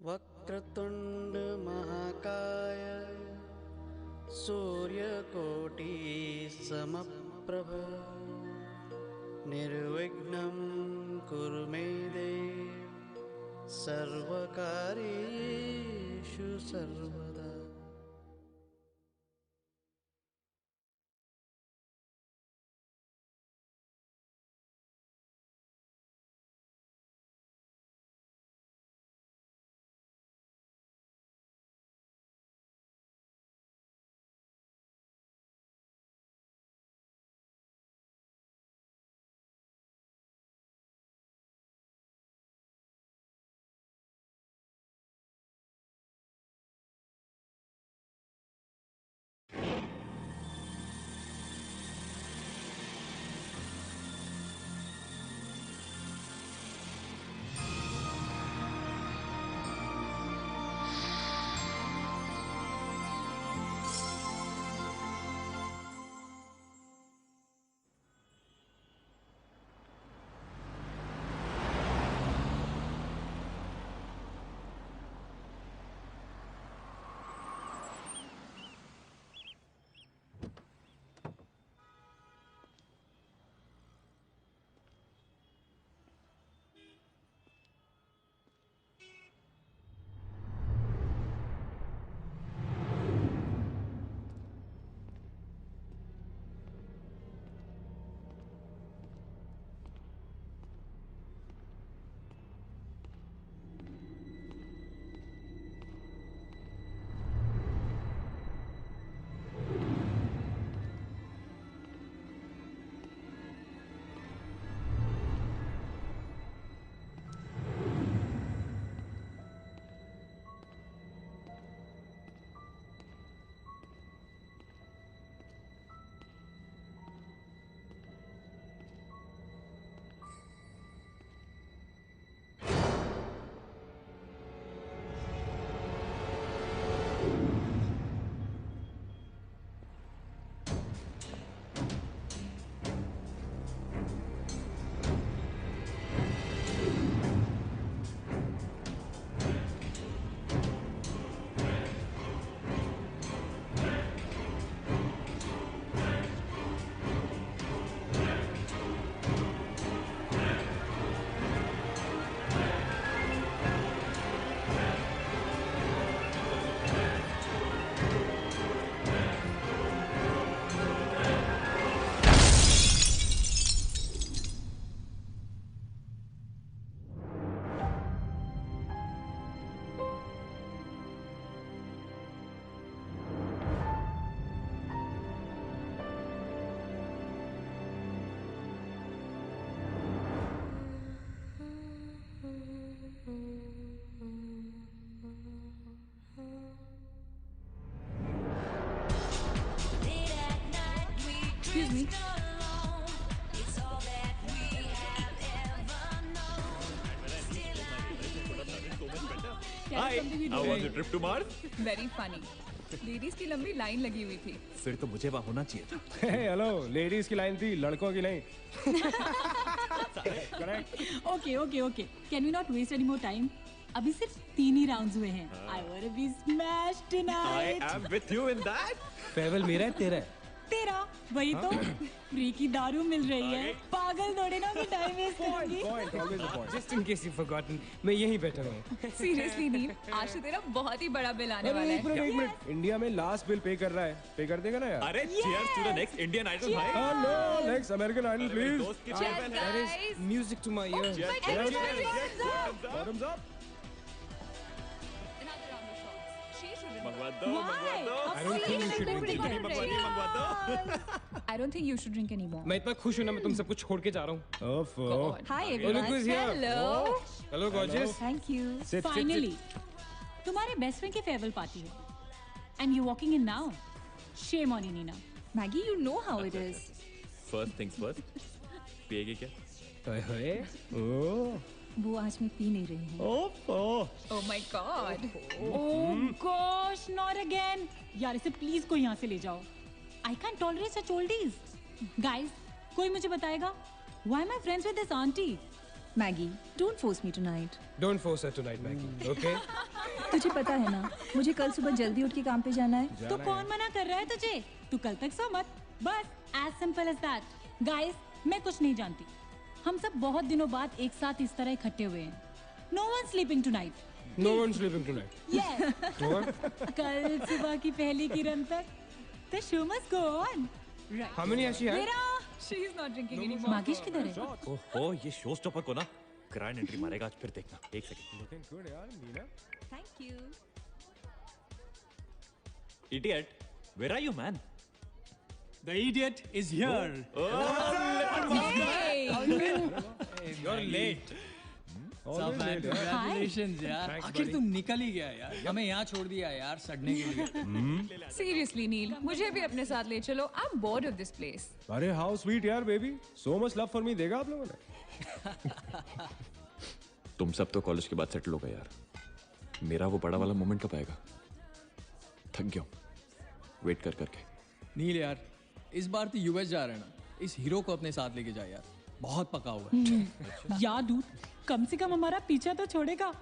वक्रतुंड महाकाय सूर्यकोटि समप्रभ निर्विघ्नं कुरु मे देव सर्वकार्येषु सर्वदा। Excuse me. Hi, how was your trip to Mars? Very funny. Ladies की लंबी लाइन लगी हुई थी। फिर तो मुझे वहाँ होना चाहिए था। हेलो, लेडीज की लाइन थी, लड़कों की नहीं। Okay, okay, okay. Can we not waste any more time? अभी सिर्फ 3 ही राउंड्स हुए हैं। I wanna be smashed tonight. I am with you in that. फेवल मेरा है तेरा है। तेरा वही तो फ्री की दारू मिल रही है। पागल थोड़े ना मैं टाइम वेस्ट करूंगी। Point, always a point. Just in case you've forgotten, मैं यहीं बैठा हूँ। सीरियसली नील, आज तो तेरा बहुत ही बड़ा बिल आने वाला एक है। मिनट, इंडिया में लास्ट बिल पे कर रहा है, पे कर देगा ना यार? अरे cheers to the next Indian Idol भाई। Hello, next American Idol, मेरे please. दोस्त की Cheers, farewell है। guys. Music to my ears. Cheers, Everybody cheers, thumbs up. Bottoms up. Another round of shots. She should win. मंगवा दो, मंगवा दो। Why? I don't think you should drink मंगवा anymore. दी, मंगवा दो। I don't think you should drink anymore. मैं इतना खुश हूँ ना, मैं तुम सबको छोड़ के जा रहा हूँ। God. Hi Look everyone. who's here. Hello. Hello, gorgeous. Thank you. Sit, Finally, तुम्हारे बेस्ट फ्रेंड की फेयरवेल पार्टी है। And you're walking in now. Shame on you, Nina. Maggie, you know how it is. First things first. पिएगी क्या? ओए, ओह, वो आज मैं P नहीं रही हूँ। Oh my God. Oh gosh, not again. यार इसे प्लीज कोई यहाँ से ले जाओ। I can't tolerate such oldies. Guys, कोई मुझे बताएगा? Why am I friends with this auntie? Maggi, don't force me tonight. Don't force her tonight, Maggie. Okay? तुझे पता है ना, मुझे कल सुबह जल्दी उठ के काम पे जाना है। तो कौन मना कर रहा है तुझे? तू कल तक सो मत। बस as simple as that. Guys, मैं कुछ नहीं जानती। हम सब बहुत दिनों बाद एक साथ इस तरह इकट्ठे हुए हैं। No one sleeping tonight. No one's sleeping tonight. Yes. What? कल सुबह की पहली किरण तक the show must go on. Right. How many has she had? मेरा She is not drinking anymore. मागिश किधर है? ओहो ये शो स्टॉपर को ना ग्रैंड एंट्री मारेगा आज, फिर देखना। एक सेकंड। Looking good, यार, Meena. Thank you. Idiot, where are you, man? The idiot is here. You're late. सब man, congratulations यार। Thanks, आखिर buddy. तुम निकल ही गया यार। हमें यहाँ छोड़ दिया यार सड़ने के लिए। Seriously, नील, मुझे भी अपने साथ ले चलो। I'm bored of this place. अरे हाउ स्वीट यार baby, so much love for me देगा आप लोगों ने। तुम सब तो कॉलेज के बाद सेटल हो गए यार, मेरा वो बड़ा वाला मोमेंट कब आएगा? थक गया हूँ वेट कर करके। नील यार, इस बार तो यूएस जा रहे हैं ना, इस हीरो को अपने साथ लेके जा यार, बहुत पका हुआ है। या डूड, कम से कम हमारा पीछा तो छोड़ेगा।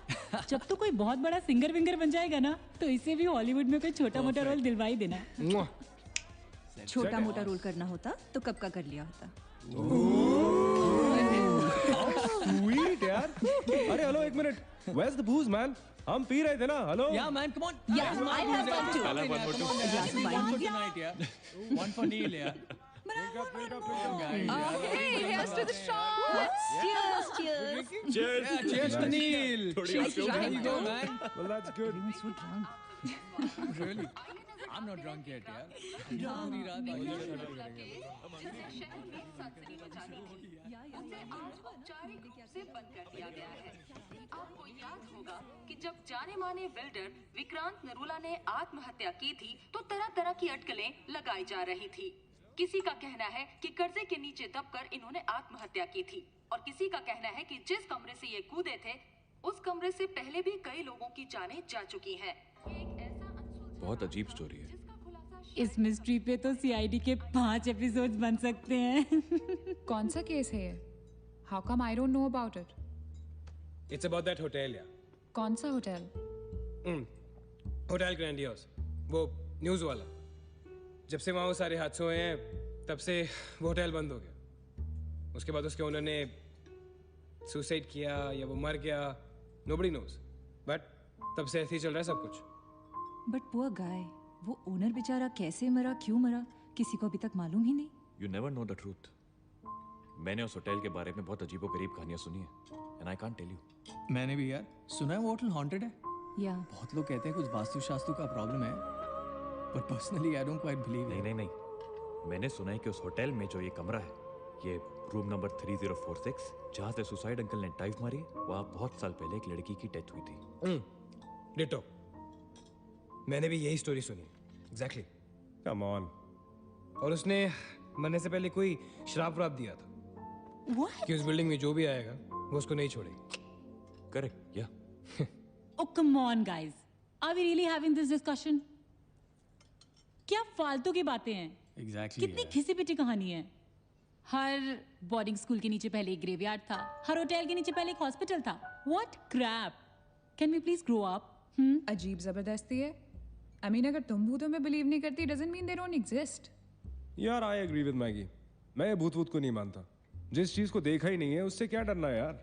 जब तो कोई बहुत बड़ा सिंगर विंगर बन जाएगा ना, तो इसे भी हॉलीवुड में कोई छोटा मोटा रोल दिलवा ही देना। Mwah. छोटा मोटा रोल करना होता तो कब का कर लिया होता। स्वीट यार। अरे हेलो एक minute, where's the booze man? हम पी रहे थे ना, hello. Yeah man, come on. Yeah, I have one too. I'll have one more too. glass of wine. One for tonight यार. One for Neil यार. Okay, here's to the shots. Cheers, cheers. Cheers. Yeah, cheers to Neil. थोड़ी और पियो। There you go man. Well that's good. Really? I'm not drunk yet यार। पूरी रात औपचारिक रूप से बंद कर दिया गया है। आपको याद होगा कि जब जाने माने बिल्डर विक्रांत नरूला ने आत्महत्या की थी तो तरह तरह की अटकलें लगाई जा रही थी। किसी का कहना है कि कर्जे के नीचे दबकर इन्होंने आत्महत्या की थी और किसी का कहना है कि जिस कमरे से ये कूदे थे उस कमरे से पहले भी कई लोगों की जानें जा चुकी हैं। एक ऐसा अनसुलझा बहुत अजीब स्टोरी है। जिसका खुलासा इस मिस्ट्री पे तो सीआईडी के 5 एपिसोड्स बन सकते हैं। कौन सा केस है ये? How come I don't know about it? It's about that hotel, yeah. कौन सा होटल? होटल ग्रैंडियोस, वो न्यूज़ वाला। जब से वहाँ वो सारे हादसे हुए हैं, तब से वो होटल बंद हो गया। उसके बाद उसके ओनर ने सुसाइड किया या वो मर गया, nobody knows. But तब से ऐसे ही चल रहा है सब कुछ। But poor guy, वो ओनर बेचारा कैसे मरा, क्यों मरा, किसी को अभी तक मालूम ही नहीं। You never know the truth. मैंने उस होटल के बारे में बहुत अजीबोगरीब कहानियां सुनी है and I can't tell you. मैंने भी यार सुना है वो होटल हॉन्टेड है। या बहुत लोग कहते हैं कुछ वास्तु का प्रॉब्लम है, but personally I don't quite believe नहीं नहीं नहीं, मैंने सुना है कि उस होटल में जो ये कमरा है, ये रूम नंबर 3046, जहाँ से सुसाइड अंकल ने डाइव मारी, वहाँ बहुत साल पहले एक लड़की की डेथ हुई थी। डिटो, मैंने भी यही स्टोरी सुनी। एग्जैक्टली। Come on. और उसने मरने से पहले कोई श्राप व्राप दिया था What? कि उस बिल्डिंग में जो भी आएगा वो उसको नहीं छोड़ेगी। करेक्ट या Oh come on guys, are we really having this discussion? क्या फालतू की बातें हैं? एग्जैक्टली कितनी घिसी पिटी कहानी है। हर बोर्डिंग स्कूल के नीचे पहले एक ग्रेवयार्ड था, हर होटल के नीचे पहले एक हॉस्पिटल था। What crap? Can we please grow up? अजीब जबरदस्ती है। I mean, अगर तुम भूतों में बिलीव नहीं करती, doesn't mean they don't exist. यार आई एग्री विद मैगी, मैं ये भूत को नहीं मानता। जिस चीज को देखा ही नहीं है उससे क्या डरना है यार।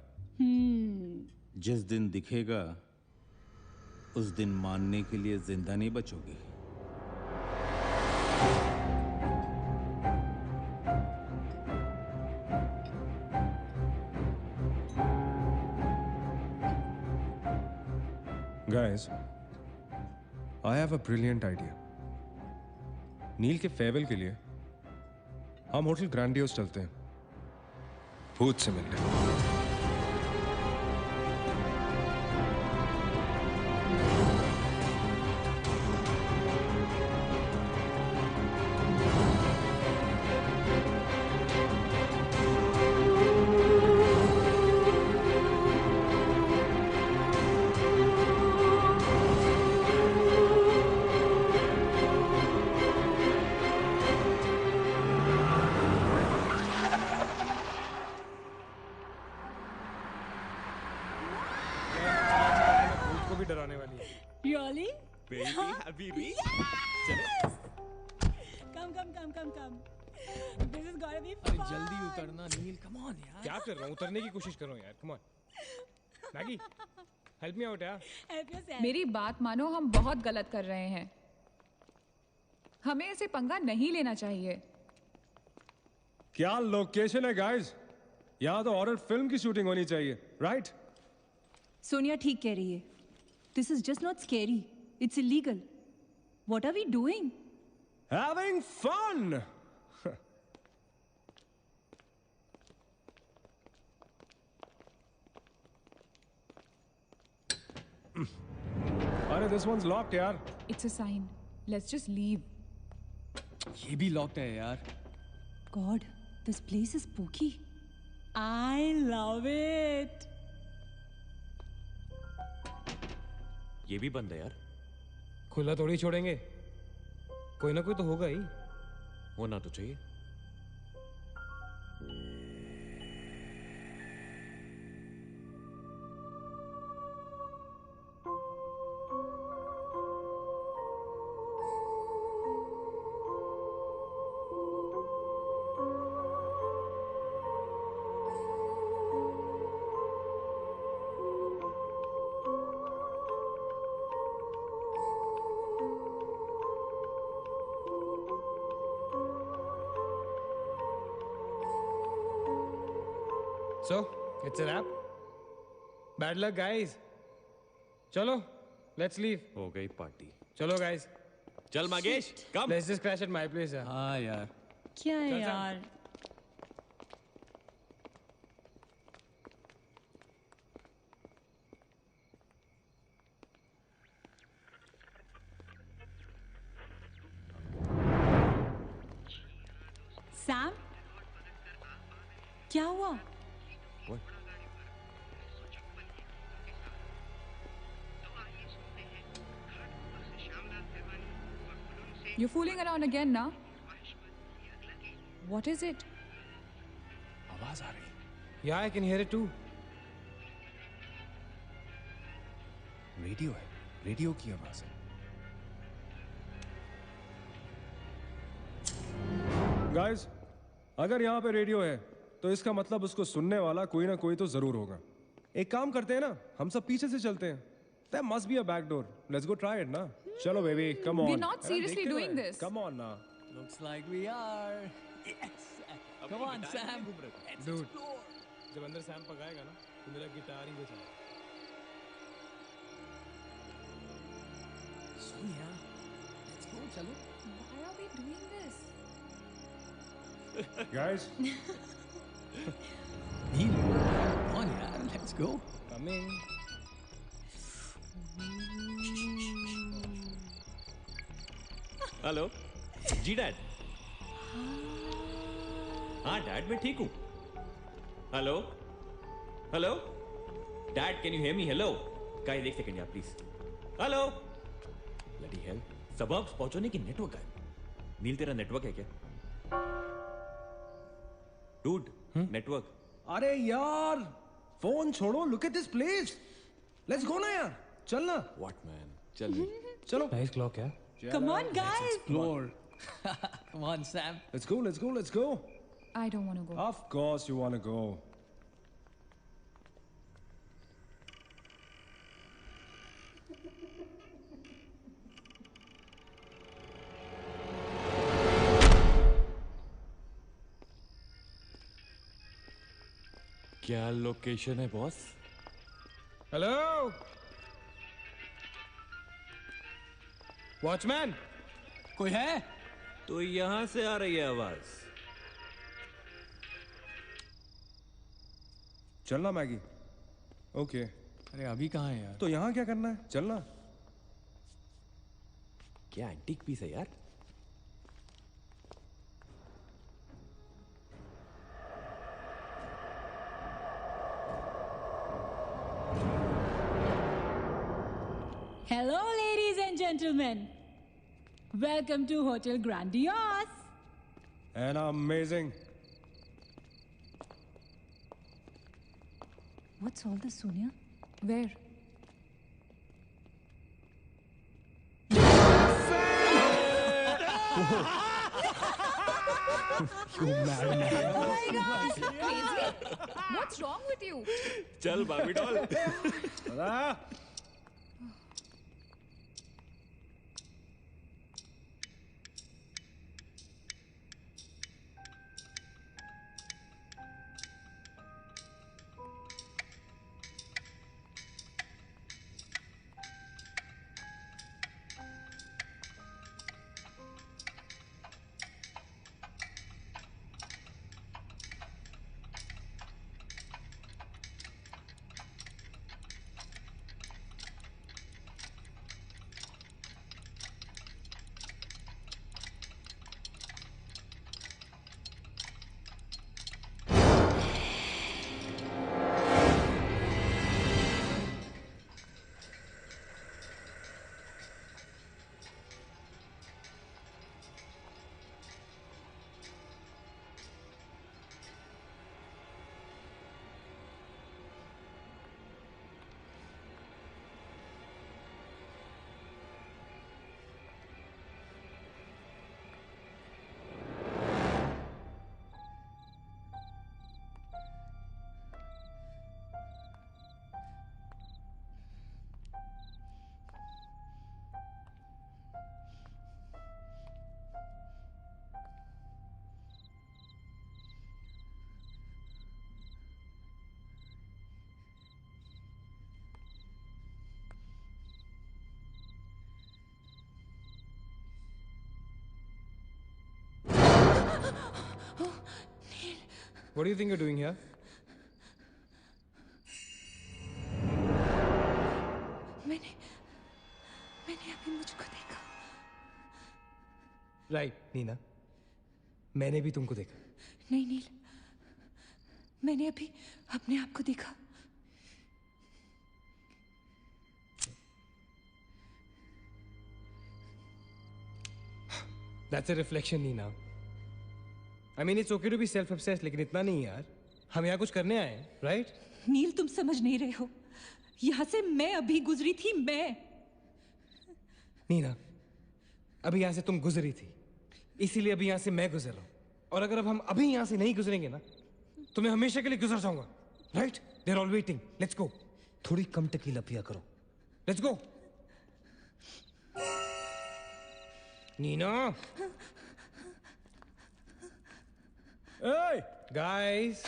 जिस दिन दिखेगा उस दिन मानने के लिए जिंदा नहीं बचोगे। Guys, I have a brilliant idea. नील के फेयरवेल के लिए हम होटल ग्रैंडियोस चलते हैं, भूत से मिलने। Baby Come. This is gonna be अरे fun. जल्दी उतरना नील, कम ऑन यार। क्या कर रहा हूँ? उतरने की कोशिश कर रहा हूँ यार। Come on Maggi, help me out यार। Help yourself. मेरी बात मानो, हम बहुत गलत कर रहे हैं। हमें ऐसे पंगा नहीं लेना चाहिए। क्या लोकेशन है गाइस? यहाँ तो हॉरर फिल्म की शूटिंग होनी चाहिए, राइट? सोनिया ठीक कह रही है। This is just not scary, it's illegal. What are we doing? Having fun. अरे this one's locked यार। It's a sign. Let's just leave. ये भी लॉक्ड है यार। God, this place is spooky. I love it. ये भी बंद है यार। खुला थोड़ी छोड़ेंगे, कोई ना कोई तो होगा ही। होना तो चाहिए। So, it's a wrap. Bad luck, guys. चलो, let's leave. हो गई पार्टी। चलो, guys. चल मागेश, कम। Let's just crash at my place. यार। हाँ यार। क्या है चल, चल। यार? सैम, क्या हुआ? What? You're fooling around again now? What is it? आवाज आ रही है। Yeah, I can hear it too. Radio है, रेडियो की आवाज है। गाइस, अगर यहाँ पे रेडियो है तो इसका मतलब उसको सुनने वाला कोई ना कोई तो जरूर होगा। एक काम करते हैं ना, हम सब पीछे से चलते हैं। There must be a back door. Let's go try it ना। चलो baby, come on। We're not seriously doing this. Come on ना। Looks like we are. Yes. Come on, Sam. Dude, जब अंदर सैम पकाएगा ना, तो मेरा गिटार ही बजाएगा। सोनिया, let's go, चलो। Why are we doing this? Guys, Neel, come on यार, let's go. Coming. हेलो जी डैड। हाँ डैड, मैं ठीक हूँ। Hello hello dad, can you hear me? Hello guys, एक सेकंड यार प्लीज। हेलो ब्लडी हेल, सबब्स पहुंचने की नेटवर्क है। नील, तेरा नेटवर्क है क्या? Dude, network. अरे यार, फोन छोड़ो, look at this place. Let's go ना यार, चल ना। व्हाट मैन, चल चलो। Nice clock, yeah. Come on, guys. Explore. Come on, Sam. Let's go, let's go, let's go. I don't want to go. Of course you want to go. क्या location है boss? Hello. Watchman. कोई है? तो यहां से आ रही है आवाज। चलना मैगी। ओके। अरे अभी कहाँ है यार? तो यहाँ क्या करना है? चलना। क्या एंटीक पीस है यार? Hello, ladies and gentlemen. Welcome to Hotel Grandiose. And amazing. What's all this, Sonia? Where? You madman. Oh my God! Crazy? What's wrong with you? चल Barbie doll. What do you think you're doing here? मैंने अभी मुझको देखा. Right, Neena. मैंने भी तुमको देखा. नहीं नील, मैंने अभी अपने आप को देखा. That's a reflection, Neena. I mean, it's okay to be self-obsessed, लेकिन इतना नहीं यार. हम यहाँ कुछ करने आए हैं, right? नील तुम समझ नहीं रहे हो. यहाँ से मैं अभी गुजरी थी. मैं नीना, अभी यहाँ से तुम गुजरी थी, इसीलिए अभी यहाँ से मैं गुजर रहा हूँ. और अगर अब हम अभी यहाँ से नहीं गुजरेंगे ना, तो मैं हमेशा के लिए गुजर जाऊंगा. Right? They're all waiting. Let's go. थोड़ी कम टकीला पिया करो. Let's go. Neena. Hey, Guys.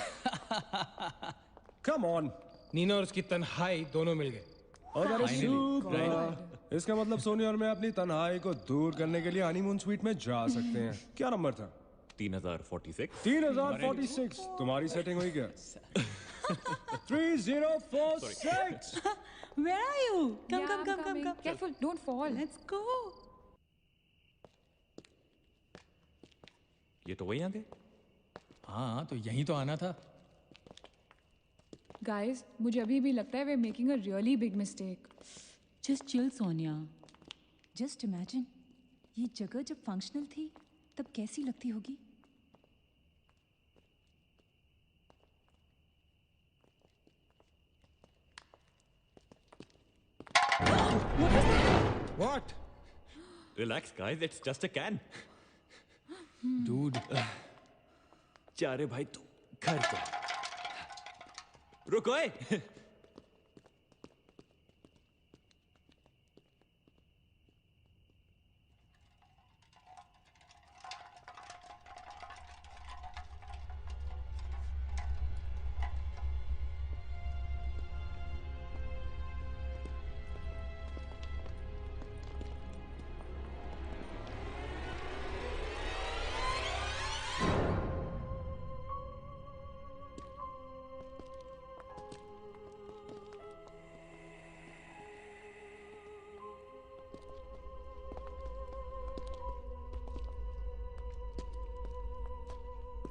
come on. Neena और उसकी तन्हाई दोनों मिल गए. Oh, that is super. इसका मतलब सोनी और मैं अपनी तन्हाई को दूर करने के लिए हनीमून स्वीट में जा सकते हैं. क्या नंबर था? 3046. 3046. तुम्हारी सेटिंग हुई क्या? 3046. Where are you? Come, Yeah, come, I'm come, come, coming. come. Careful, don't fall. Let's go. ये तो वही आ गए. हाँ तो यहीं तो आना था. Guys, मुझे अभी भी लगता है we're making a really big mistake. Just chill, Sonia. Just imagine, ये जगह जब फंक्शनल थी तब कैसी लगती होगी. What? Relax, guys. It's just a can. Dude. जा रे भाई तू घर पे. रुको ए.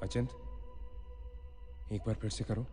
अचिंत, एक बार फिर से करो.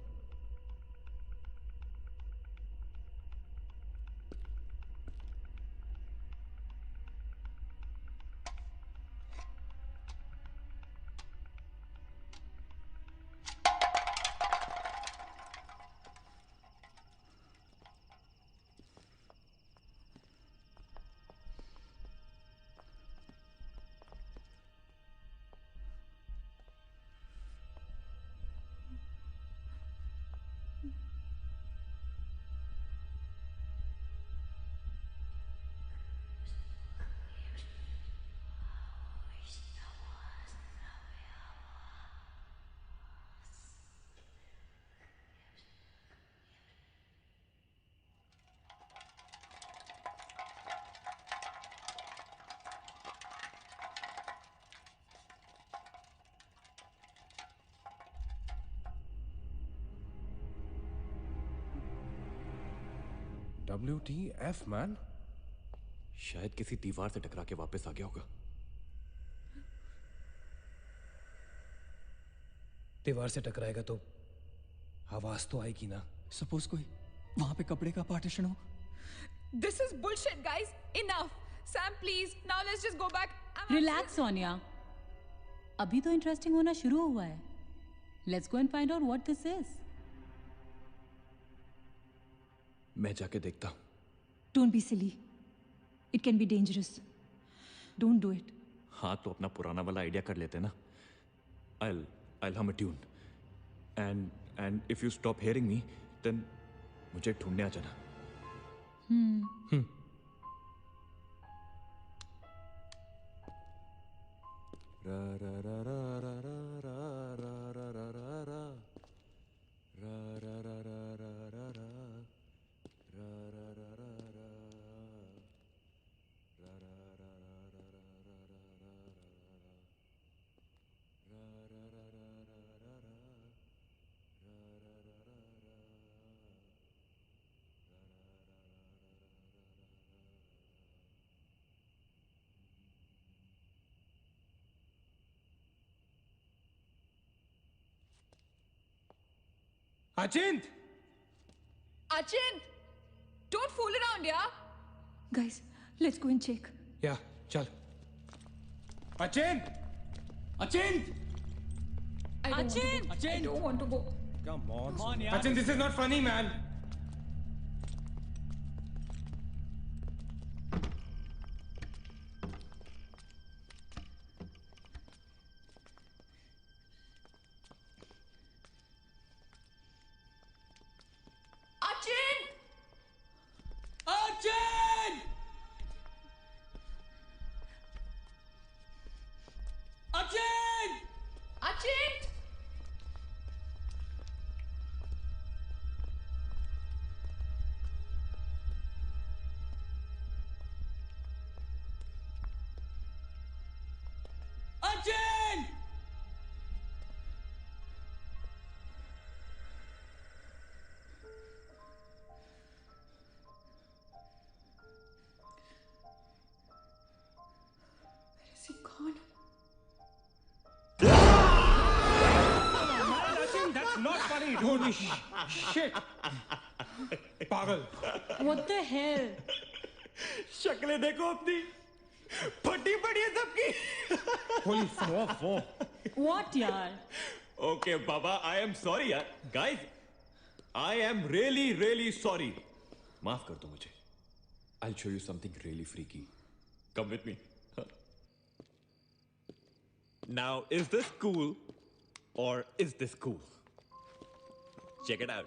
WTF man? शायद किसी दीवार से टकरा के वापस आ गया होगा। दीवार से टकराएगा तो आवाज तो आएगी ना। सपोज कोई वहां पे कपड़े का पार्टीशन हो। This is bullshit, guys. Enough. Sam, please. Now let's just go back. Relax Sonia, अभी तो इंटरेस्टिंग होना शुरू हुआ है। Let's go and find out what this is. मैं जाके देखता हूँ। Don't be silly. It can be dangerous. Don't do it. हाँ तो अपना पुराना वाला आइडिया कर लेते ना। I'll hum a tune. And if you stop hearing me, then मुझे ढूंढने आ जाना। रा रा रा रा रा रा रा रा रा रा रा रा रा रा रा रा रा रा Achint! Achint! Don't fool around, yeah? Guys, let's go and check. Yeah, चल। Achint! Achint! I don't want to go. Come on. Achint, this is not funny, man. Achint! Achint! Achint! Achint! Achint! Where is he gone? Achint, that's not funny. Holy shit. पागल। What the hell? शक्लें देखो अपनी, फटी पड़ी है सबकी। Holy fuck. What यार? Okay, Baba, I am sorry यार. Guys, I am really sorry. माफ कर दो मुझे. I'll show you something really freaky. Come with me. Now, is this cool or is this cool? Check it out.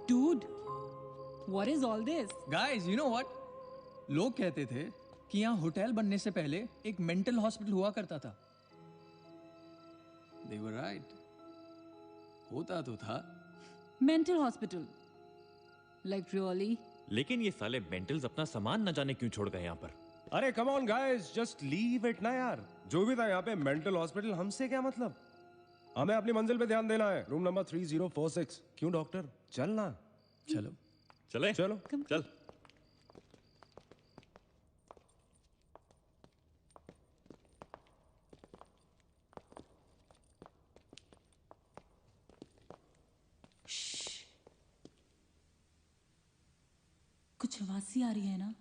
Dude, what is all this? Guys, you know what? लोग कहते थे कि यहाँ hotel बनने से पहले एक मेंटल हॉस्पिटल हुआ करता था। They were right. होता तो था। Mental hospital. Like really? लेकिन ये साले मेंटल्स अपना सामान न जाने क्यों छोड़ गए यहाँ पर। अरे come on guys, just leave it ना यार। जो भी था यहाँ पे मेंटल हॉस्पिटल, हमसे क्या मतलब? हमें अपनी मंजिल पे ध्यान देना है। Room number 3046। क्यों डॉक्टर? चल ना। चलो। चले? चलो। चल। कुछ आवाज सी आ रही है ना?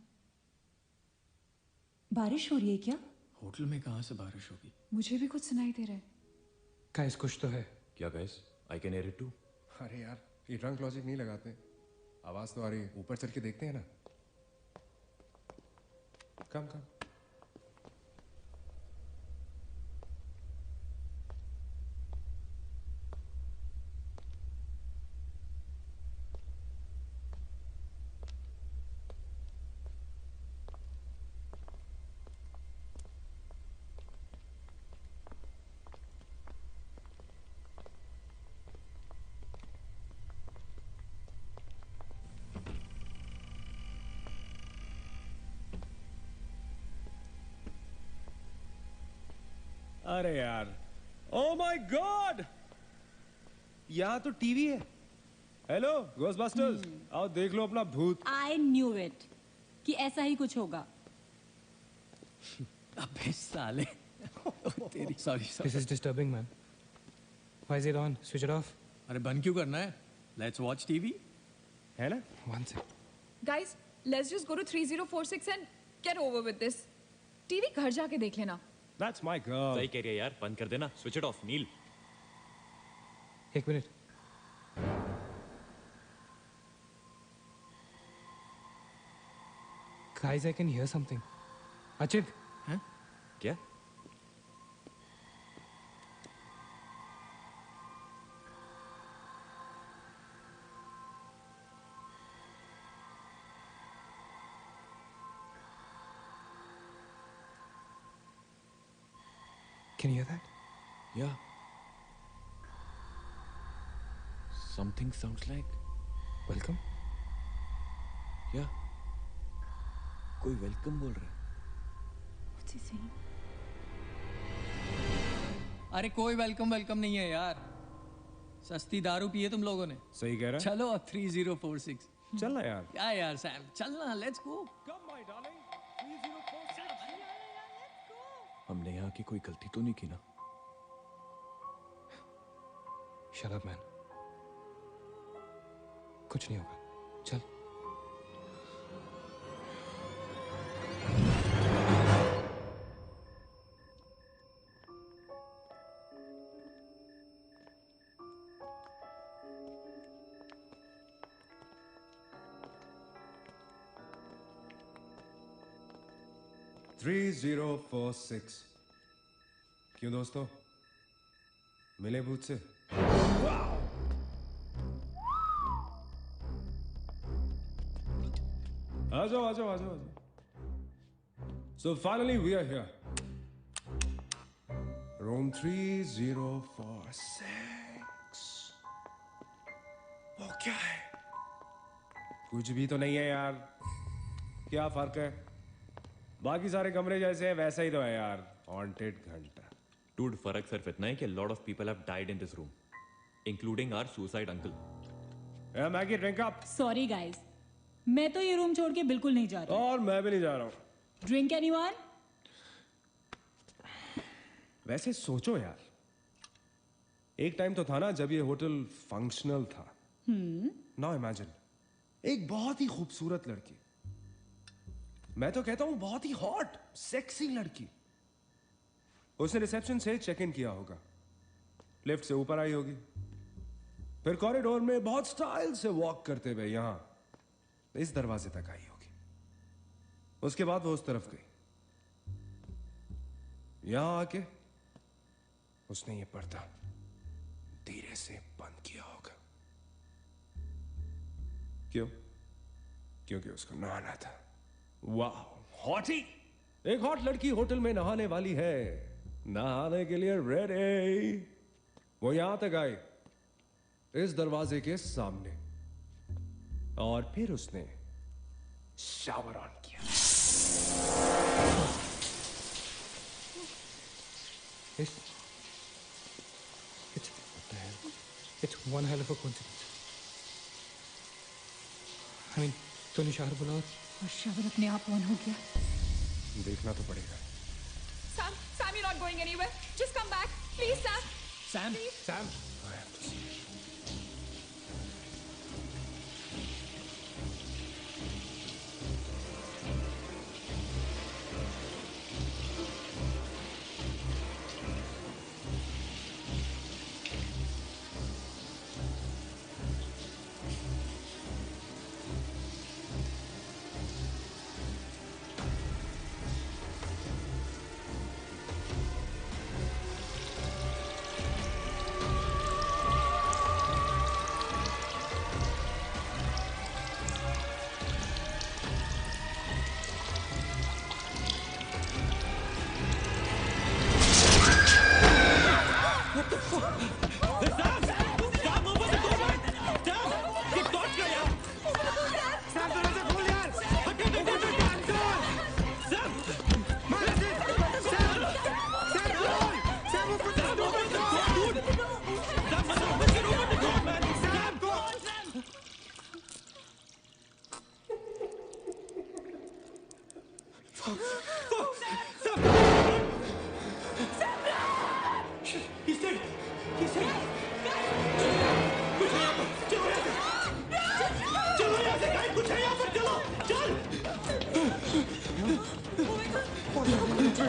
बारिश हो रही है क्या? होटल में कहाँ से बारिश होगी? मुझे भी कुछ सुनाई दे रहा है। Guys, कुछ तो है। क्या guys? I can hear it too. अरे यार, ये ड्रंक लॉजिक नहीं लगाते। आवाज तो आ रही है, ऊपर चल के देखते हैं ना। कम। अरे यार, ओ माय गॉड, यहाँ तो टीवी है। हेलो घोस्टबस्टर्स, आओ देख लो अपना भूत। आई न्यू इट कि ऐसा ही कुछ होगा। अबे साले तेरी sorry This is disturbing, man. Why is it on? Switch it off. अरे बंद क्यों करना है? Let's watch TV. है ना? One sec. Guys, let's just go to 3046 and get over with this. TV घर जाके देख लेना। That's my girl. सही कह रही है यार, बंद कर देना, स्विच इट ऑफ। नील एक minute. Guys, I can hear something. Achit. हैं? क्या? Can you hear that? Yeah. Something sounds like. Welcome. Yeah. कोई वेलकम बोल रहा है। What's he saying? अरे कोई वेलकम नहीं है यार। सस्ती दारू पिए तुम लोगों ने। सही कह रहा है। चलो अब 3046। चल ना यार। क्या यार सैम, चलना, लेट्स गो। हमने यहाँ की कोई गलती तो नहीं की ना? Shut up, man. कुछ नहीं होगा। चल। थ्री 3046। क्यों दोस्तों, मिले भूत से? आ जाओ आ जाओ आ जाओ। So finally we are here. Room 3046. वो क्या है? कुछ भी तो नहीं है यार। क्या फर्क है? बाकी सारे कमरे जैसे हैं वैसा ही तो है यार। हॉन्टेड घंटा। Dude, फर्क सिर्फ इतना है कि a lot of people have died in this room, including our suicide uncle. Yeah, Maggie, drink up. Sorry guys, मैं तो ये रूम छोड़ के बिल्कुल नहीं जा रही। और मैं भी नहीं जा रहा हूँ। Drink anyone? वैसे सोचो यार, एक टाइम तो था ना जब ये होटल फंक्शनल था। नाउ इमेजिन, एक बहुत ही खूबसूरत लड़की, मैं तो कहता हूं बहुत ही हॉट सेक्सी लड़की, उसने रिसेप्शन से चेक इन किया होगा, लिफ्ट से ऊपर आई होगी, फिर कॉरिडोर में बहुत स्टाइल से वॉक करते हुए यहां इस दरवाजे तक आई होगी। उसके बाद वो उस तरफ गई, यहां आके उसने ये पर्दा धीरे से बंद किया होगा। क्यों? क्योंकि उसको नहाना था। वाह, हॉटी! एक हॉट लड़की होटल में नहाने वाली है, नहाने के लिए रेडी। वो यहां तक आई, इस दरवाजे के सामने, और फिर उसने शावर ऑन किया। It's one hell of a coincidence. I mean, तूने शावर बोला और शावर अपने आप ऑन हो गया। देखना तो पड़ेगा। Sam, you're not going anywhere. Just come back, please, Sam. Sam, Please. Sam. I have to see.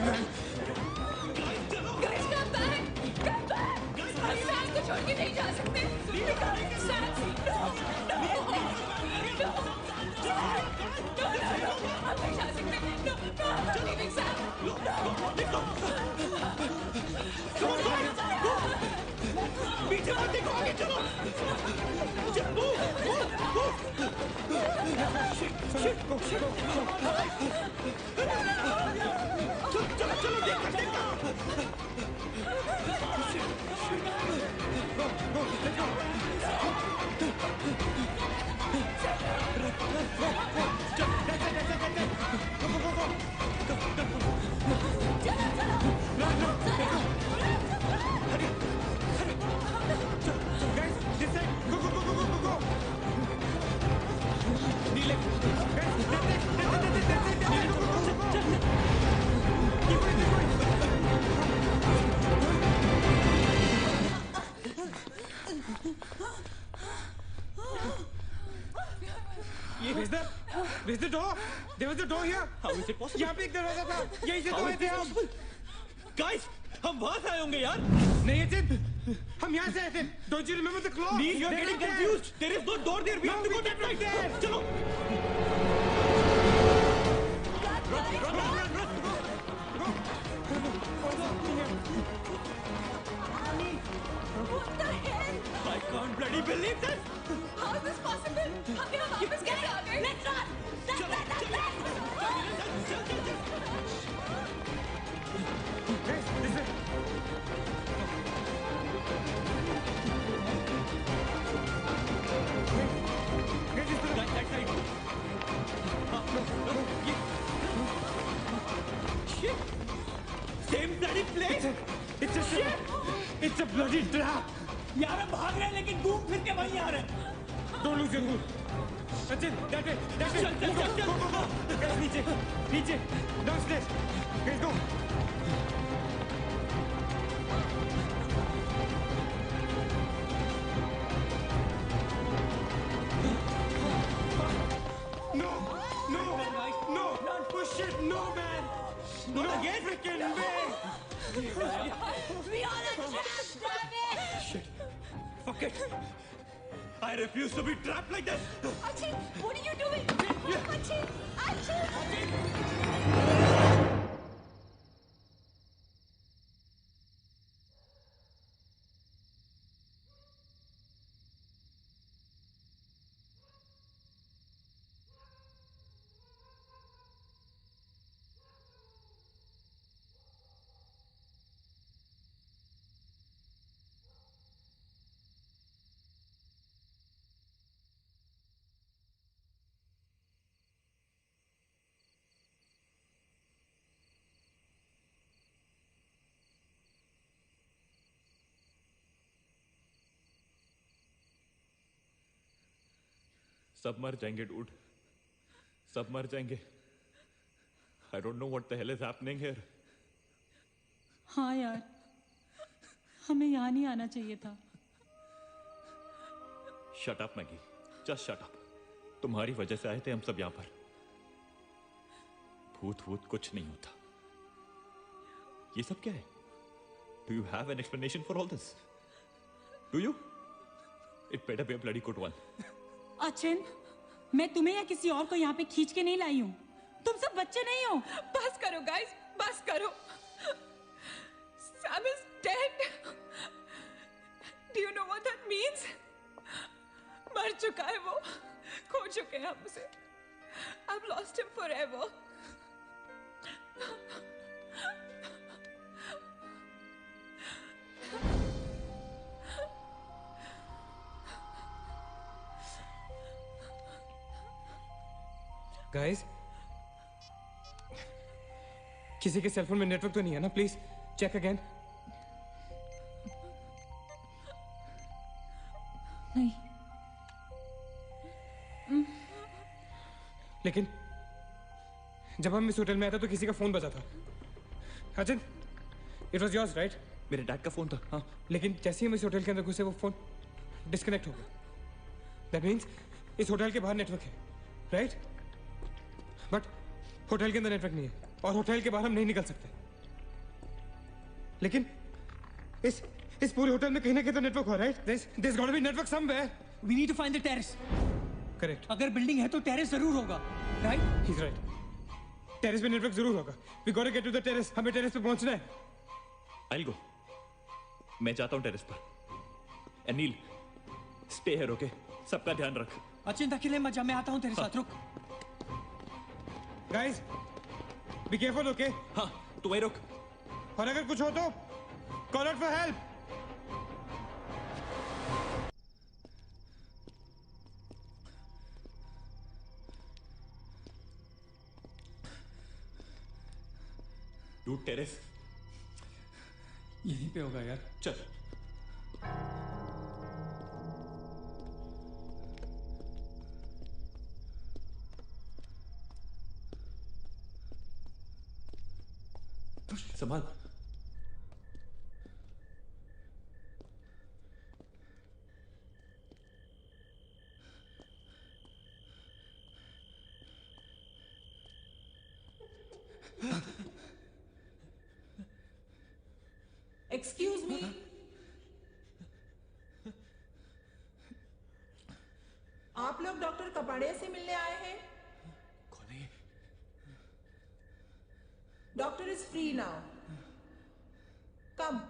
man. Guys, come back! Come back! हम सैम को छोड़ के नहीं जा सकते। सैम, no, no, no, हम नहीं जा सकते। No, no, I'm not leaving Sam. No, पीछे मत देखो, आगे चलो। चलो, चलो, देखो। Where's the door? There was a door here. How is it possible? यहाँ पे एक दरवाजा था। यहीं से तो आए थे हम। Guys, हम वहाँ से आए होंगे यार। नहीं अचित, हम यहाँ से आए थे। Don't you remember the claw? Neil, you're getting confused. There is no door there. We have to go that way. चलो. What the hell? I can't bloody believe this. How is this possible? हम यहाँ वापस कैसे आ गए? Let's run! Same bloody place. It's a bloody trap. यार हम भाग रहे हैं लेकिन घूम फिर के वहीं आ रहे हैं। Don't lose your cool. Sachin, that way. चल। Go. Guys, नीचे. Downstairs. Guys, go. No. Oh shit, no man. Not again. Freaking way. We all are trapped, damn it! Shit. Fuck it. I refuse to be trapped like this. Achin, what are you doing? Achin! सब मर जाएंगे dude, सब मर जाएंगे। I don't know what the hell is happening here. हाँ यार, हमें यहाँ नहीं आना चाहिए था। Shut up Maggi, just shut up. तुम्हारी वजह से आए थे हम सब यहाँ पर। भूत कुछ नहीं होता। ये सब क्या है? Do you have an explanation for all this? Do you? It better be a bloody good one. Achin, मैं तुम्हें या किसी और को यहाँ पे खींच के नहीं लाई हूँ। तुम सब बच्चे नहीं हो। बस करो गाइस, बस करो। Sam is dead. Do you know what that means? मर चुका है वो, खो चुके हैं हम उसे। I've lost him forever. Guys, किसी के सेलफोन में नेटवर्क तो नहीं है ना? Please check again. नहीं। लेकिन जब हम इस होटल में आए थे तो किसी का फोन बजा था। Achin, it was yours right? मेरे डैड का फोन था। हाँ, लेकिन जैसे ही हम इस होटल के अंदर घुसे वो फोन डिस्कनेक्ट हो गया। दैट मीन्स इस होटल के बाहर नेटवर्क है, राइट? बट होटल के अंदर नेटवर्क नहीं है और होटल के बाहर हम नहीं निकल सकते। लेकिन इस पूरे होटल में कहीं ना कहीं तो नेटवर्क हो, right? There's got to be network somewhere. We need to find the terrace. Correct. अगर बिल्डिंग है तो टेरेस जरूर होगा, right? He's right. टेरेस पे नेटवर्क जरूर होगा. We got to get to the terrace. हमें टेरेस पे पहुंचना है. I'll go. मैं जाता हूँ टेरेस पर. Anil, stay here, okay? सबका ध्यान रख. चिंता के लिए मत जा, मैं आता हूँ तेरे साथ, रुक. Guys, be careful, okay? हाँ, तू वहीं रुक. और अगर कुछ हो तो call out for help. Dude, terrace यहीं पे होगा यार. चल. संभाल. Excuse me. आप लोग डॉक्टर कपाड़िया से मिलने आए हैं? कौन है? Doctor is free now. Come.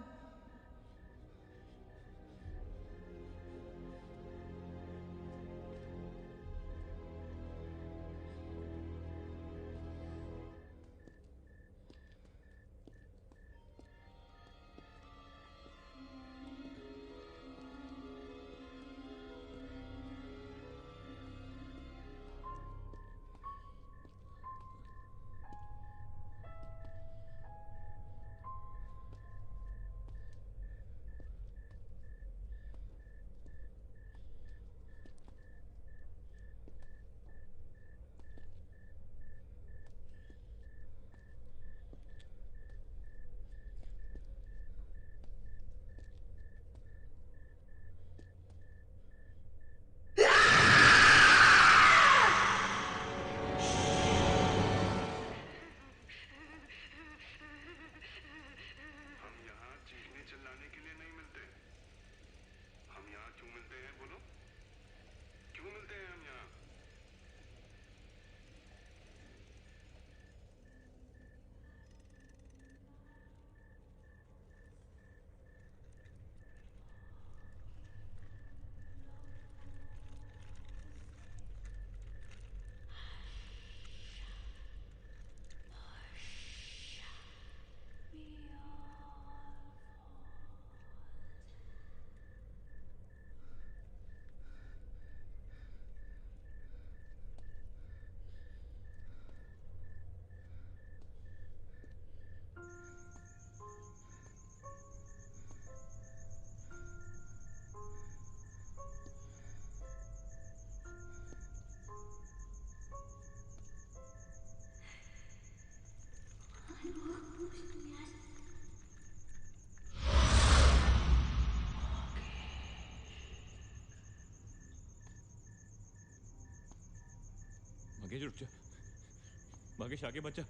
Magesh रुक जा. मगेश आगे मत जा.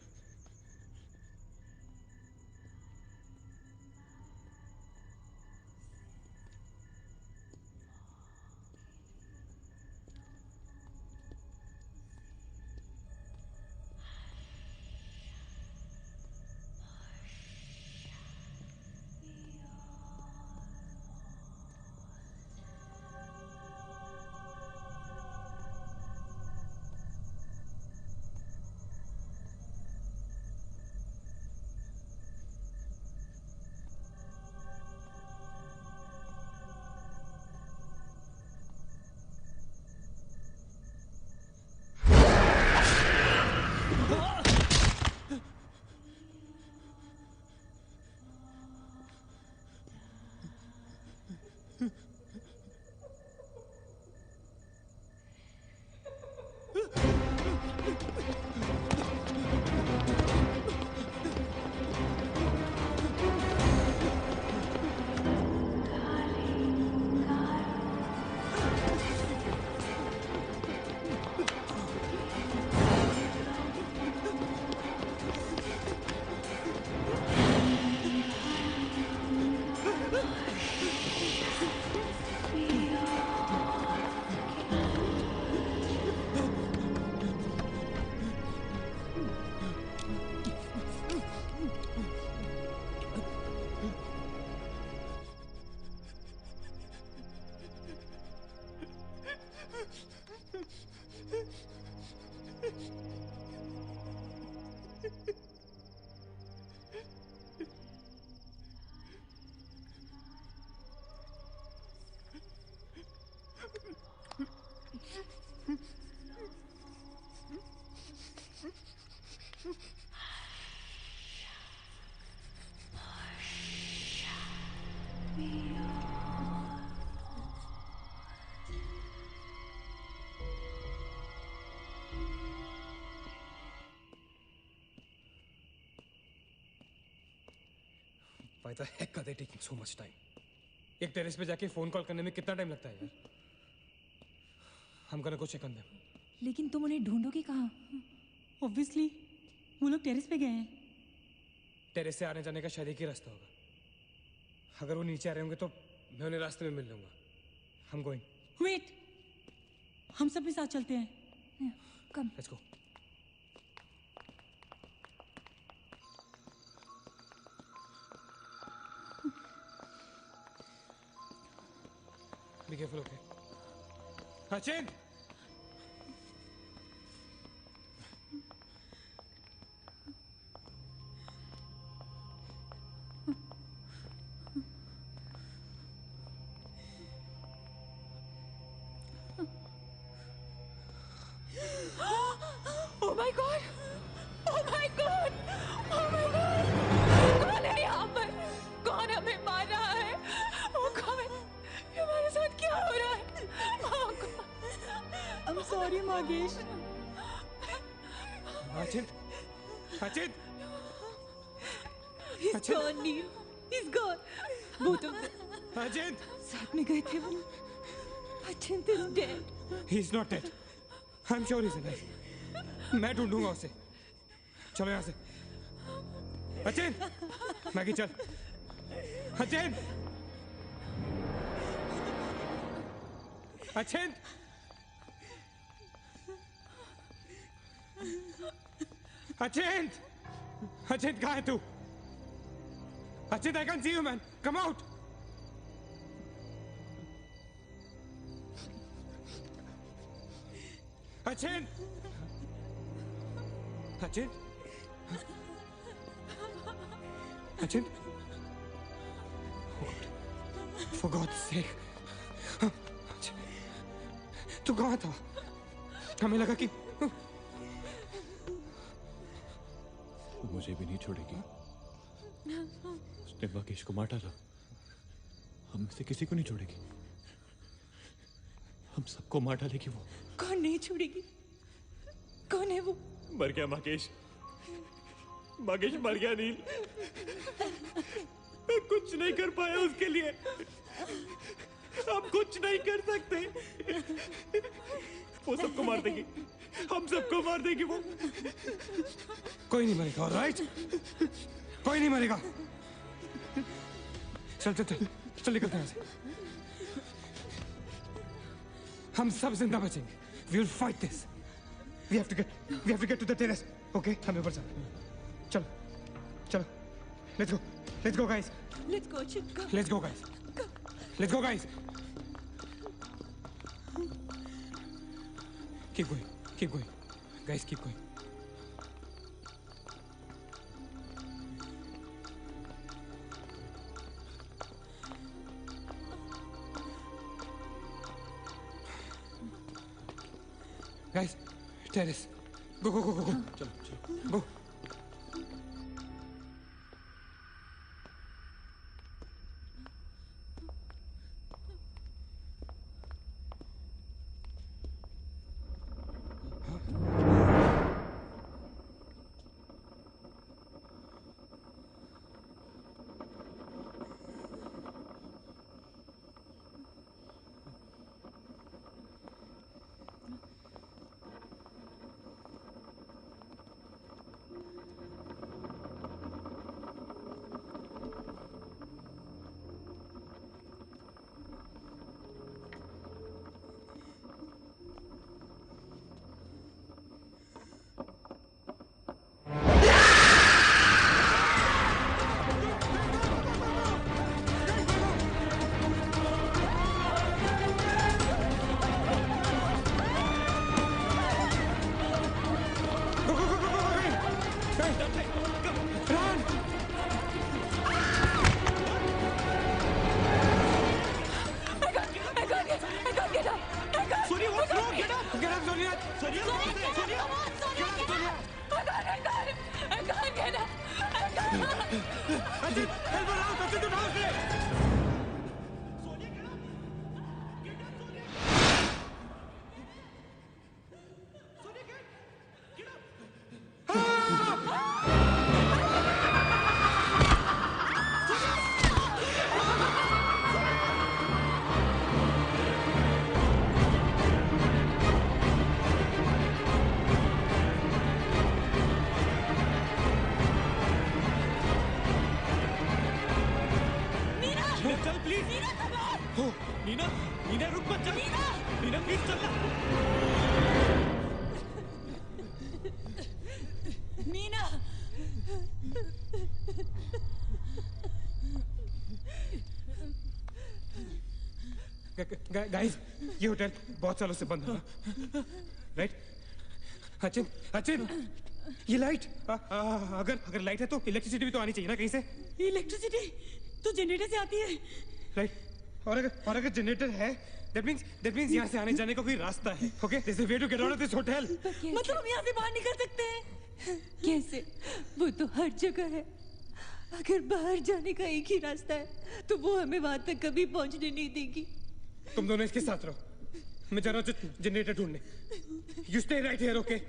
Why the heck are they taking so much time? एक टेरेस पे जाके फोन कॉल करने में कितना टाइम लगता है यार? I'm gonna go check on them. लेकिन तुम उन्हें ढूंढोगे कहाँ? ऑब्वियसली वो लोग टेरेस पे गए हैं। टेरेस से आने जाने का शायद एक ही रास्ता होगा। अगर वो नीचे आ रहे होंगे तो मैं उन्हें रास्ते में मिल लूंगा। I'm going. वेट, हम सब भी साथ चलते हैं। Come. Let's go. Be careful, okay? Achin! Oh my God! Oh my God! Oh my God! कौन है यहाँ पर? कौन हमें मार रहा है? वो कौन? ये हमारे साथ क्या हो रहा है? Oh God! I'm sorry, मागेश। Achin! Achin! He's gone, Neil. He's gone. Both of them. Achin! साथ में गए थे वो। Achint is dead. He's not dead. I'm sure he's alive. मैं ढूंढूंगा उसे। चलो यहाँ से। अचिन! मैगी चल। अचिन! अचिन! अचिन! अचिन कहाँ है तू? Achin, I can't see you, man. Come out. Achin! Achin? Achin? For God's sake. Achin, तू कहाँ था? हमें लगा कि मुझे भी नहीं छोड़ेगी। उसने महेश को मार डाला। हम में से किसी को नहीं छोड़ेगी। हम सबको मार डालेगी वो। कौन नहीं छोड़ेगी? कौन है वो? मर गया महेश। महेश मर गया नील। मैं कुछ नहीं कर पाया उसके लिए। हम कुछ नहीं कर सकते। वो सबको मार देगी। हम सबको मार देगी वो। कोई नहीं मरेगा, ऑलराइट? कोई नहीं मरेगा। चल चल चल चल निकलते हैं यहाँ से। हम सब जिंदा बचेंगे। We will fight this. We have to get to the terrace. Okay? हमें ऊपर चलो चलो। Let's go guys. Let's go, Achint. Come. Let's go guys. Let's go guys. Keep going. Guys, keep going. Guys, terrace. Go. चलो. Go. चल please. Meena come on! हो नीना, नीना रुक मत चल। नीना प्लीज चल ना। मीना गाइस, ये होटल बहुत सालों से बंद है, राइट? अचिन, अचिन, ये लाइट, अगर लाइट है तो इलेक्ट्रिसिटी भी तो आनी चाहिए ना कहीं से। इलेक्ट्रिसिटी तो जनरेटर से आती है, राइट? और अगर जनरेटर है, that means यहाँ से आने जाने का कोई रास्ता है, okay? There's a way to get out of this hotel. मतलब हम यहाँ से बाहर निकल सकते हैं? कैसे? वो तो हर जगह है। अगर बाहर जाने का एक ही रास्ता है तो वो हमें वहां तक कभी पहुंचने नहीं देगी। तुम दोनों इसके साथ रहो, मैं जा रहा हूँ जनरेटर ढूंढने। You stay right here, okay?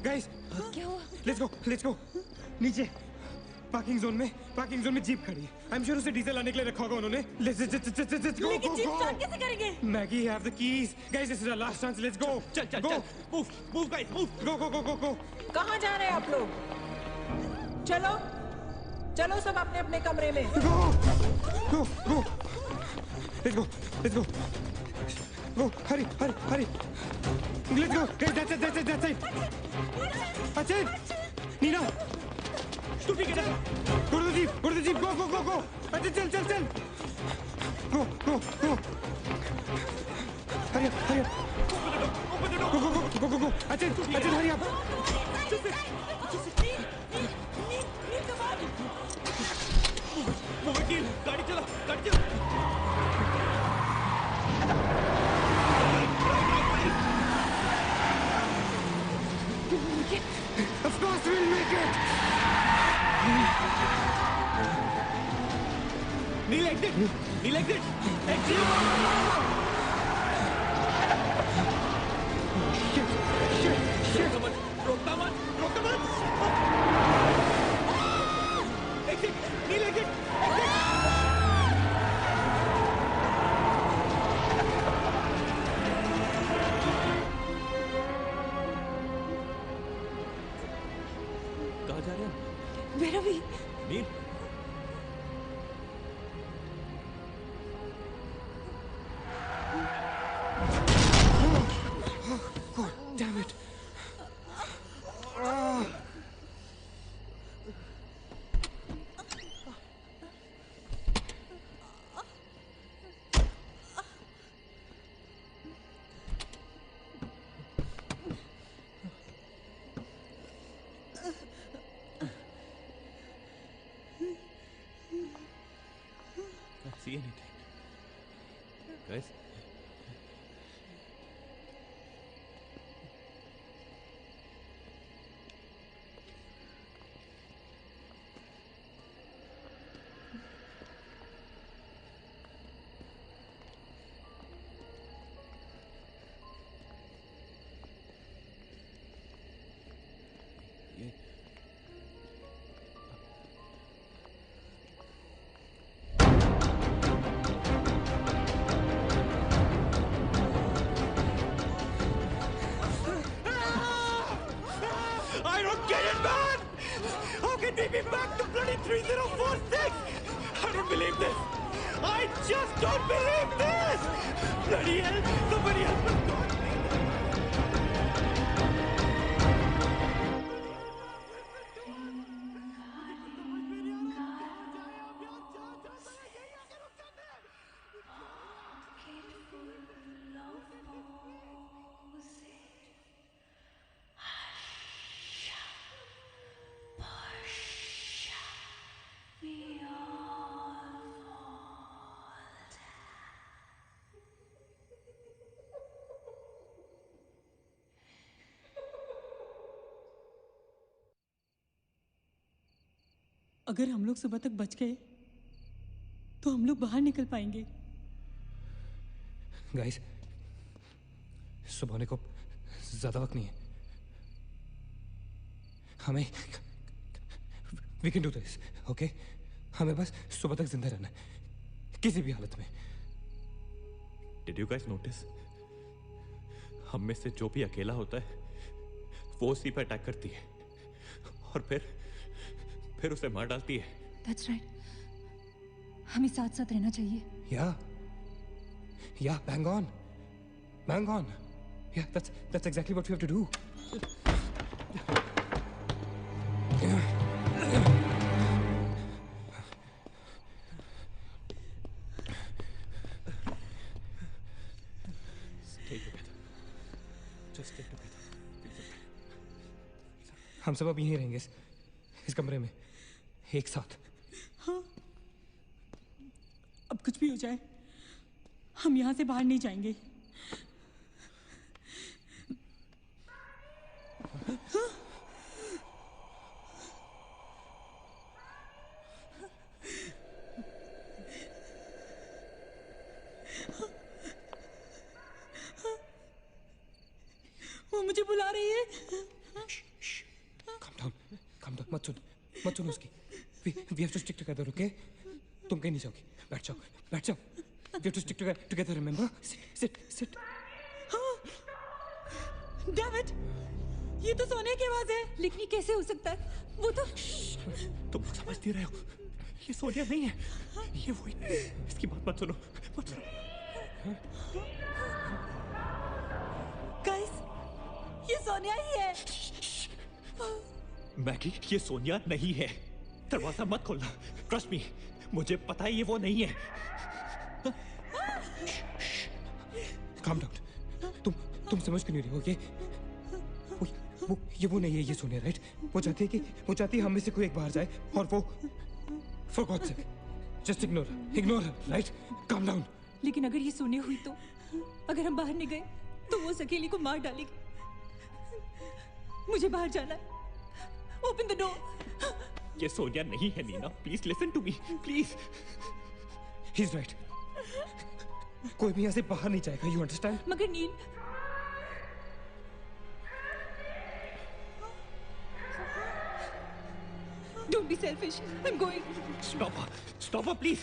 Guys, क्या हुआ? लेट्स गो नीचे। पार्किंग जोन में जीप खड़ी है। आई एम श्योर उसे डीजल लाने के लिए रखा होगा उन्होंने। Let's go. लेकिन जीप स्टार्ट कैसे करेंगे? Maggie have the keys. Guys, this is our last chance. Let's go. चल मूव गाइस मूव। गो। कहाँ जा रहे हैं आप लोग? चलो सब अपने अपने कमरे में। Go. Let's go. Hurry. Let's go. Guys, that's it. Achin! Nina! Stupid kid! Go to the jeep. Go. Achin, चल. Go. Hurry up. Open the door. Go. Achin, hurry up. Move it, गाड़ी चला. Of course we'll make it! Neil, exit! Exit! Shit! रोकता मत! Exit! Neil, exit! कहाँ जा रहे हैं? Where are we? Nil God damn it! Can't see anything. Guys? I don't get it, man! How can we be back to bloody 3046? I don't believe this! I just don't believe this! Bloody hell! Somebody help us! अगर हम लोग सुबह तक बच गए तो हम लोग बाहर निकल पाएंगे। गाइस, सुबह होने को ज्यादा वक्त नहीं है। हमें we can do this, okay? हमें बस सुबह तक जिंदा रहना है, किसी भी हालत में। Did you guys notice? हम में से जो भी अकेला होता है वो उसी पर अटैक करती है और फिर उसे मार डालती है। That's right. हमें साथ साथ रहना चाहिए। Yeah, bang on. Yeah, that's exactly what we have to do. Stay together. Just stay together. हम सब अब यहीं रहेंगे इस कमरे में एक साथ। हाँ, अब कुछ भी हो जाए हम यहाँ से बाहर नहीं जाएंगे। हाँ? वो मुझे बुला रही है। Calm down, मत सुन उसकी। We have to stick together, okay? तुम कहीं नहीं जाओगी, बैठ जाओ। We have to stick together, remember? Sit. हाँ, David, ये तो सोने की आवाज है, लेकिन ये कैसे हो सकता है? वो तो तुम समझती रहे हो, ये सोनिया नहीं है, ये वही। इसकी बात मत सुनो। गाइस, ये सोनिया ही है। मैगी, ये सोनिया नहीं है। दरवाजा मत खोलना। ट्रस्ट मी, मुझे पता है ये वो नहीं है। Calm down. तुम समझ क्यों नहीं रहे हो? ये वो नहीं है, ये सोनिया, राइट? वो चाहती है हम में से कोई एक बाहर जाए और वो for God's sake, just ignore her, right? Calm down. लेकिन अगर ये सोनिया हुई तो अगर हम बाहर नहीं गए तो वो सकेली को मार डालेगी। मुझे बाहर जाना है। Open the door. ये सोनिया नहीं है Nina. Please listen to me, please. He's right. कोई भी यहाँ से बाहर नहीं जाएगा, you understand? मगर नील, don't be selfish. I'm going. Stop her, please.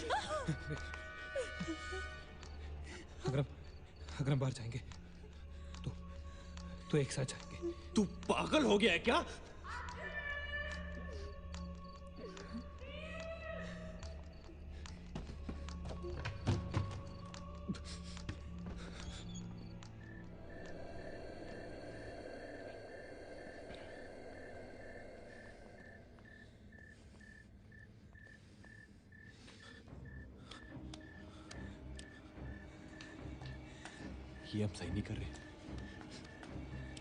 अगर हम बाहर जाएंगे तो एक साथ जाएंगे। तू पागल हो गया है क्या? ये हम सही नहीं कर रहे।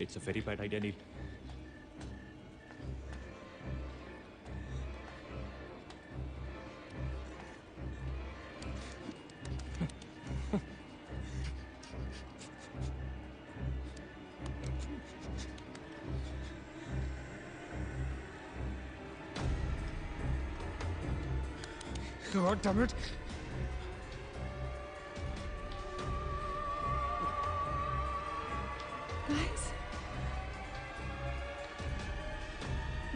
It's a very bad idea Neil. God damn it. Guys.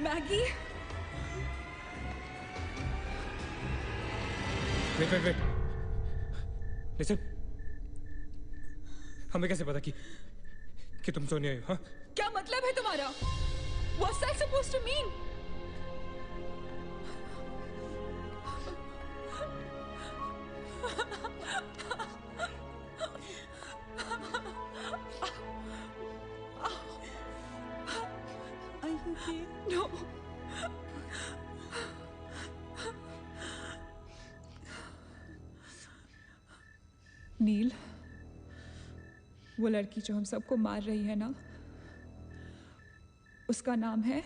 Maggie. Wait. Listen. हमें कैसे पता कि तुम सोने आई हो? हाँ? क्या मतलब है तुम्हारा? What's that supposed to mean? Are you okay? No. नील, वो लड़की जो हम सबको मार रही है ना, उसका नाम है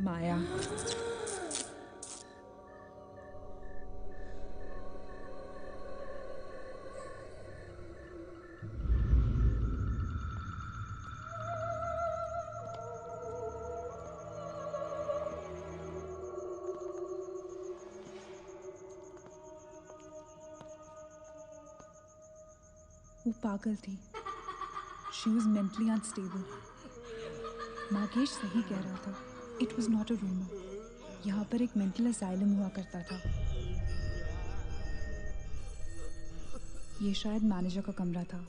माया। वो पागल थी। She was mentally unstable. Nagesh सही कह रहा था, it was not a rumour. यहाँ पर एक मेंटल असाइलम हुआ करता था। ये शायद मैनेजर का कमरा था।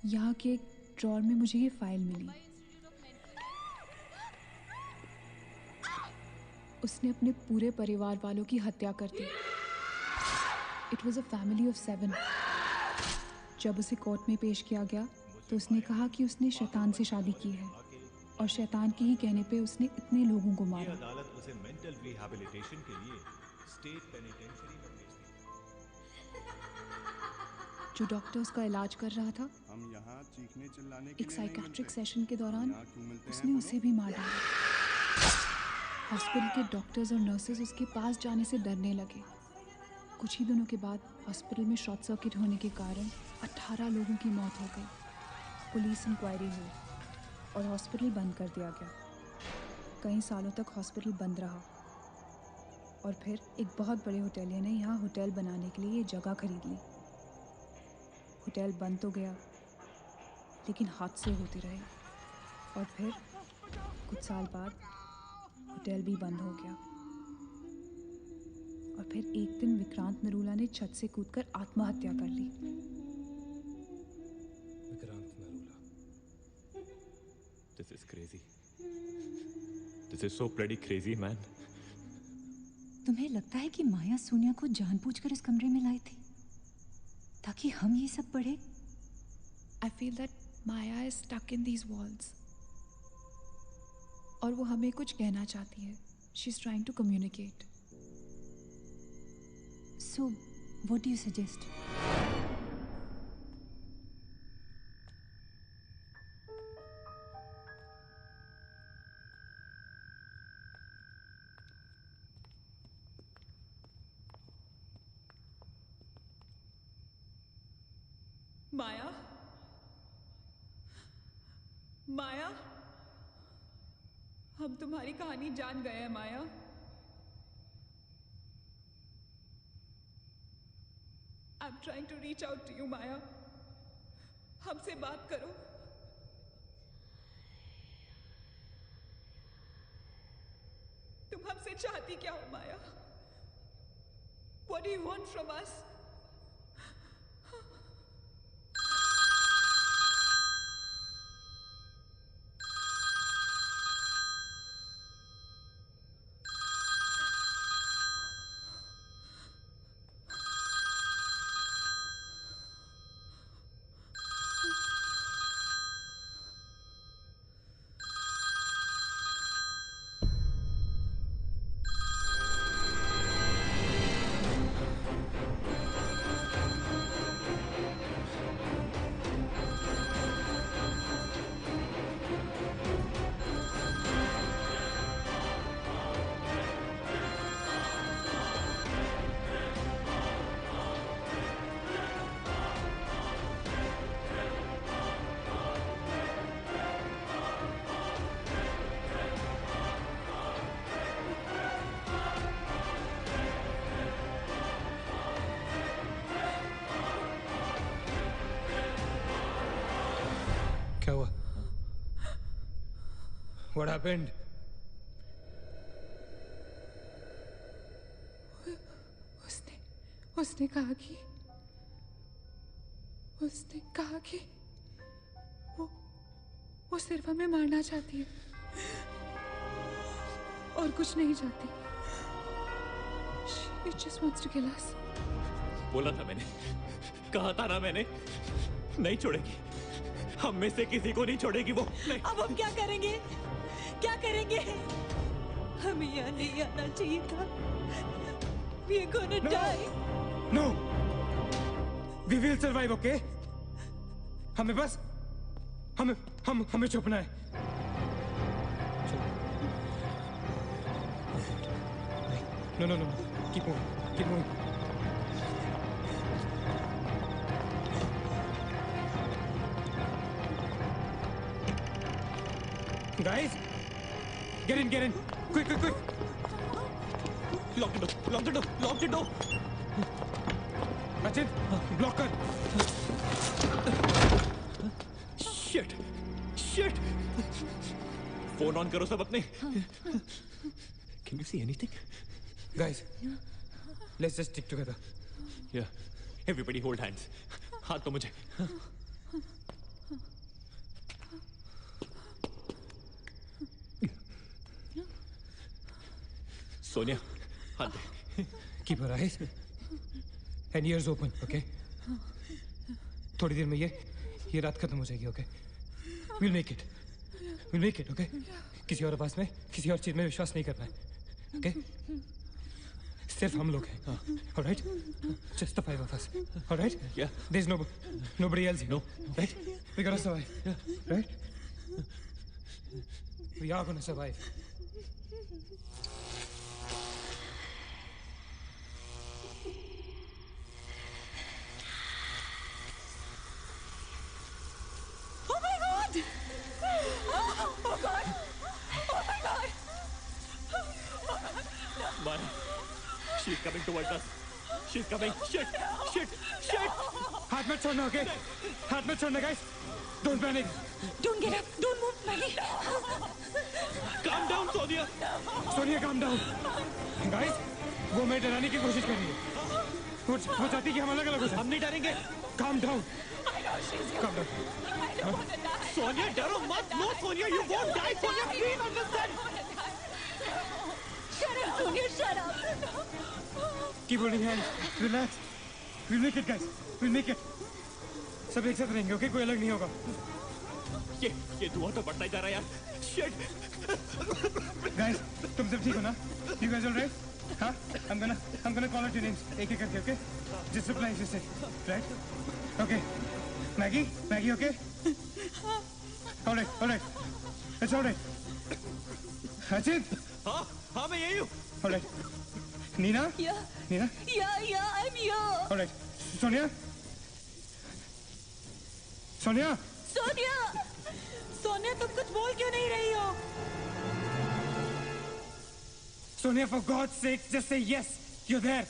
यहाँ के एक ड्रॉर में मुझे ये फाइल मिली। उसने अपने पूरे परिवार वालों की हत्या कर दी। It was a family of 7। जब उसे कोर्ट में पेश किया गया तो उसने कहा कि उसने शैतान से शादी की है और शैतान के ही कहने पे उसने इतने लोगों को मारा। अदालत उसे मेंटल रिहैबिलिटेशन के लिए स्टेट पेनिटेंशियरी में भेज दी। जो डॉक्टर उसका इलाज कर रहा था, हम यहाँ चीखने चिल्लाने के एक लिए साइकेट्रिक सेशन के दौरान उसने उसे भी मार डाला। हॉस्पिटल के डॉक्टर्स और नर्सेज उसके पास जाने से डरने लगे। कुछ ही दिनों के बाद हॉस्पिटल में शॉर्ट सर्किट होने के कारण 18 लोगों की मौत हो गई। पुलिस इंक्वायरी हुई और हॉस्पिटल बंद कर दिया गया। कई सालों तक हॉस्पिटल बंद रहा और फिर एक बहुत बड़े होटेलियर ने यहाँ होटल बनाने के लिए ये जगह खरीद ली। होटल बंद तो गया, लेकिन हादसे होते रहे और फिर कुछ साल बाद होटल भी बंद हो गया। और फिर एक दिन विक्रांत नरूला ने छत से कूदकर आत्महत्या कर ली। Vikrant Narula. This is crazy. This is so bloody crazy, man. तुम्हें लगता है कि माया सोनिया को जानबूझकर इस कमरे में लाई थी ताकि हम ये सब पढ़े? I feel that Maya is stuck in these walls. और वो हमें कुछ कहना चाहती है। She's trying to communicate. So, what do you suggest? माया, माया, हम तुम्हारी कहानी जान गए हैं माया। I'm trying to reach out to you, माया। हमसे बात करो। तुम हमसे चाहती क्या हो माया? What do you want from us? क्या हुआ? What happened? उसने कहा कि वो सिर्फ हमें मारना चाहती है और कुछ नहीं चाहती। She just wants to kill us. बोला था मैंने, कहा था ना मैंने, नहीं छोड़ेगी। हम में से किसी को नहीं छोड़ेगी वो। नहीं। अब हम क्या करेंगे? क्या करेंगे? हमें यहाँ नहीं आना चाहिए था। We are gonna die. No. We will survive, okay? हमें बस हमें छुपना है। No. Keep moving. Guys, get in. Quick. Lock the door. Achit block कर। शिट शिट फोन ऑन करो सब अपने। Can you see anything guys let's just stick together. Yeah everybody hold hands. हाथ तो मुझे। सोनिया हाथ दे। Keep your eyes and ears open okay. थोड़ी देर में ये रात खत्म हो जाएगी okay. Will make it okay. किसी और आवाज में किसी और चीज में विश्वास नहीं करना है ओके। सिर्फ हम लोग हैं alright. Just the 5 of us alright. Yeah. There's nobody else here. No. Right? We gotta survive. Right? We are gonna survive. Oh my God! Oh God! Oh my God! Mara, she's coming towards us. She's coming. Shit! हाथ मत छोड़ना okay. हाथ मत छोड़ना guys. Don't panic. Don't get up. Don't move, Maggie. Calm down, Sonia. Sonia calm down. Guys वो मैं डराने की कोशिश कर रही है। वो चाहती है कि हम अलग अलग हो जाएं। हम नहीं डरेंगे। Calm down. Calm down. Sonia डरो मत। No, Sonia, you won't die. Sonia, please understand. Shut up, Sonia. Shut up. Keep holding hands. Relax. We'll make it, guys. We'll make it. सब एक साथ रहेंगे, ओके? कोई अलग नहीं होगा। ये धुआं तो बढ़ता ही जा रहा है यार। Shit. Guys, तुम सब ठीक हो ना? You guys all right? हाँ? I'm gonna call out your names एक एक करके, okay? Just reply as you say, right? Okay. Maggie, okay? All right. It's all right. Achit. हाँ मैं यही हूँ। All right. Nina? Yeah. Nina? Yeah, I'm here. All right. Sonia? Sonia, तुम कुछ बोल क्यों नहीं रही हो? Sonia, for God's sake, just say yes. You're there.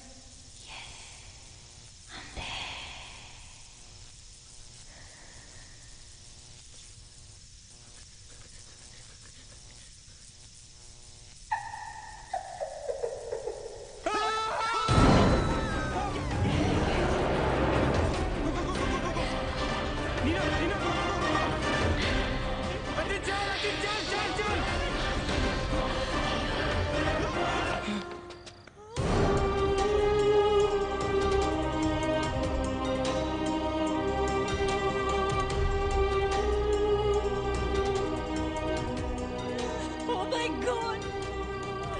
Oh my God.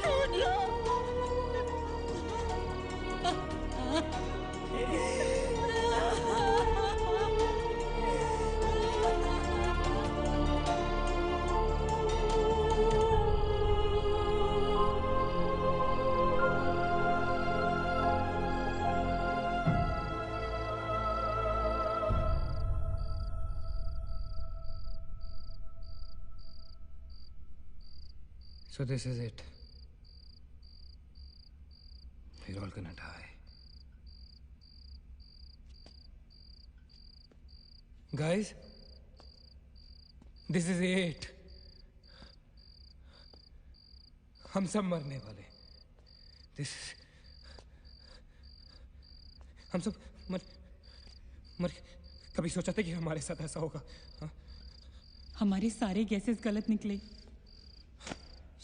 Oh no. So this is it. We're all gonna die. Guys, this is it. हम सब मरने वाले। This हम सब मर कभी सोचा था कि हमारे साथ ऐसा होगा? हाँ? हमारे सारे गैसेस गलत निकले।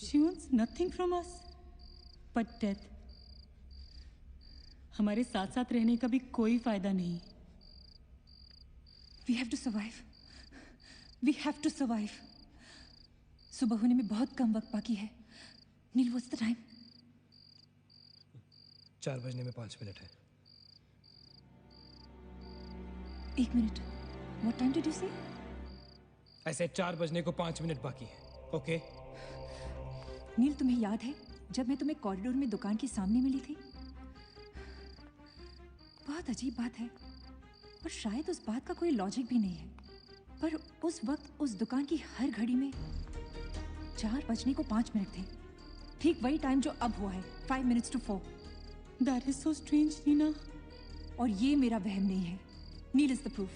She wants nothing from us but death. हमारे साथ साथ रहने का भी कोई फायदा नहीं। We have to survive. We have to survive. सुबह होने में बहुत कम वक्त बाकी है। नील, what's the time? 4 बजने में 5 मिनट है। 1 minute. What time did you say? ऐसे 4 बजने को 5 मिनट बाकी है, ओके? नील, तुम्हें याद है जब मैं तुम्हें कॉरिडोर में दुकान के सामने मिली थी? बहुत अजीब बात है और शायद उस बात का कोई लॉजिक भी नहीं है, पर उस वक्त उस दुकान की हर घड़ी में 4 बजने को 5 मिनट थे। ठीक वही टाइम जो अब हुआ है, 5 minutes to 4. That is so strange, Nina. और ये मेरा वहम नहीं है। Neel is the proof.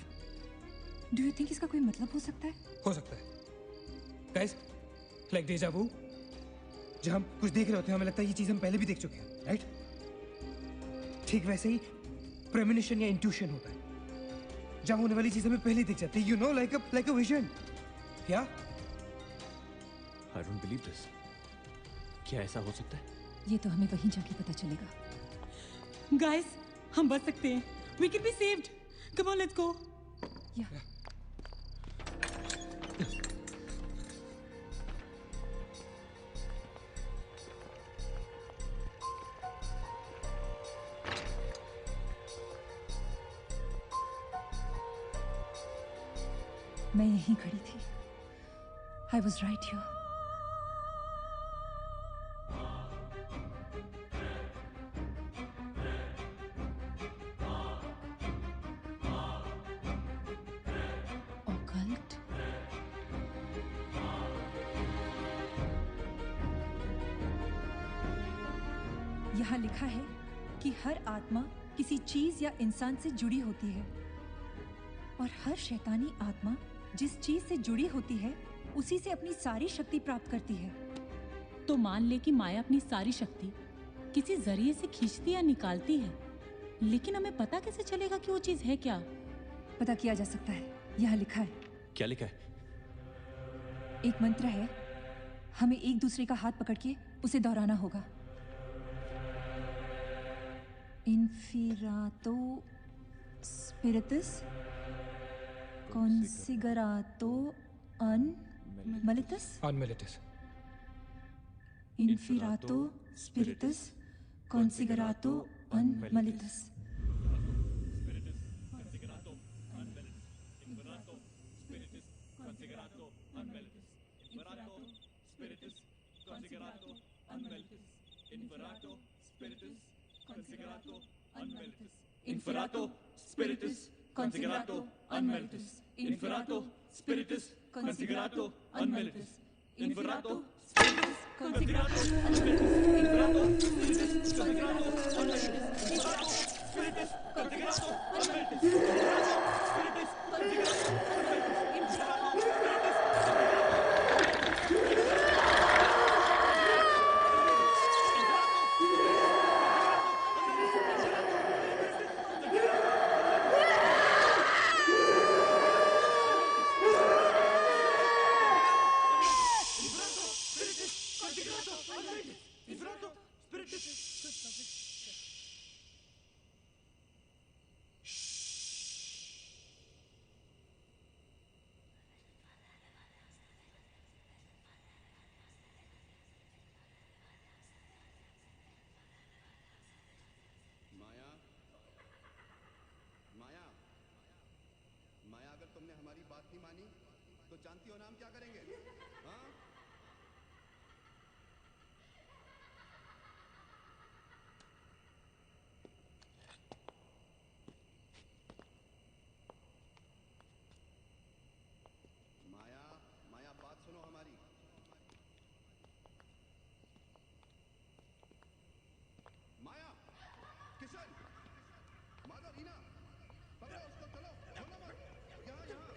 Do you think इसका कोई मतलब हो सकता है? हो सकता है। गाइस, लाइक डेजा वू, जब हम कुछ देख रहे होते हैं हमें लगता है ये चीज हम पहले भी देख चुके हैं, राइट? ठीक वैसे ही प्रेमोनिशन या इंट्यूशन होता है, जहां होने वाली चीज हमें पहले दिख जाती है, you know, like a vision. क्या? I don't believe this. क्या ऐसा हो सकता है? ये तो हमें वहीं जाके पता चलेगा। गाइस, हम बच सकते हैं। We can be saved. Come on, let's go. Yeah. मैं यहीं खड़ी थी। I was right here. Occult? यहाँ लिखा है कि हर आत्मा किसी चीज या इंसान से जुड़ी होती है और हर शैतानी आत्मा जिस चीज से जुड़ी होती है उसी से अपनी सारी शक्ति प्राप्त करती है। तो मान ले कि माया अपनी सारी शक्ति किसी जरिए से खींचती या निकालती है, लेकिन हमें पता कैसे चलेगा कि वो चीज है क्या? पता किया जा सकता है। यहाँ लिखा है। क्या लिखा है? एक मंत्र है, हमें एक दूसरे का हाथ पकड़ के उसे दोहराना होगा। इन्फिरातो स्पिरिटस considerato unmelitus. Unmelitus. Inferato spiritus considerato unmelitus. Inferato spiritus considerato unmelitus. Inferato spiritus considerato unmelitus. Inferato spiritus considerato unmelitus. Inferato spiritus considerato unmelitus. Inferato spiritus considerato unmelitus. Inferato spiritus considerato तुमने हमारी बात नहीं मानी तो जानती हो ना हम क्या करेंगे? हाँ? माया, माया बात सुनो हमारी। माया, किशन, माधव, रीना, पकड़ो उसको, चलो, छोड़ो मत। यहाँ, यहाँ।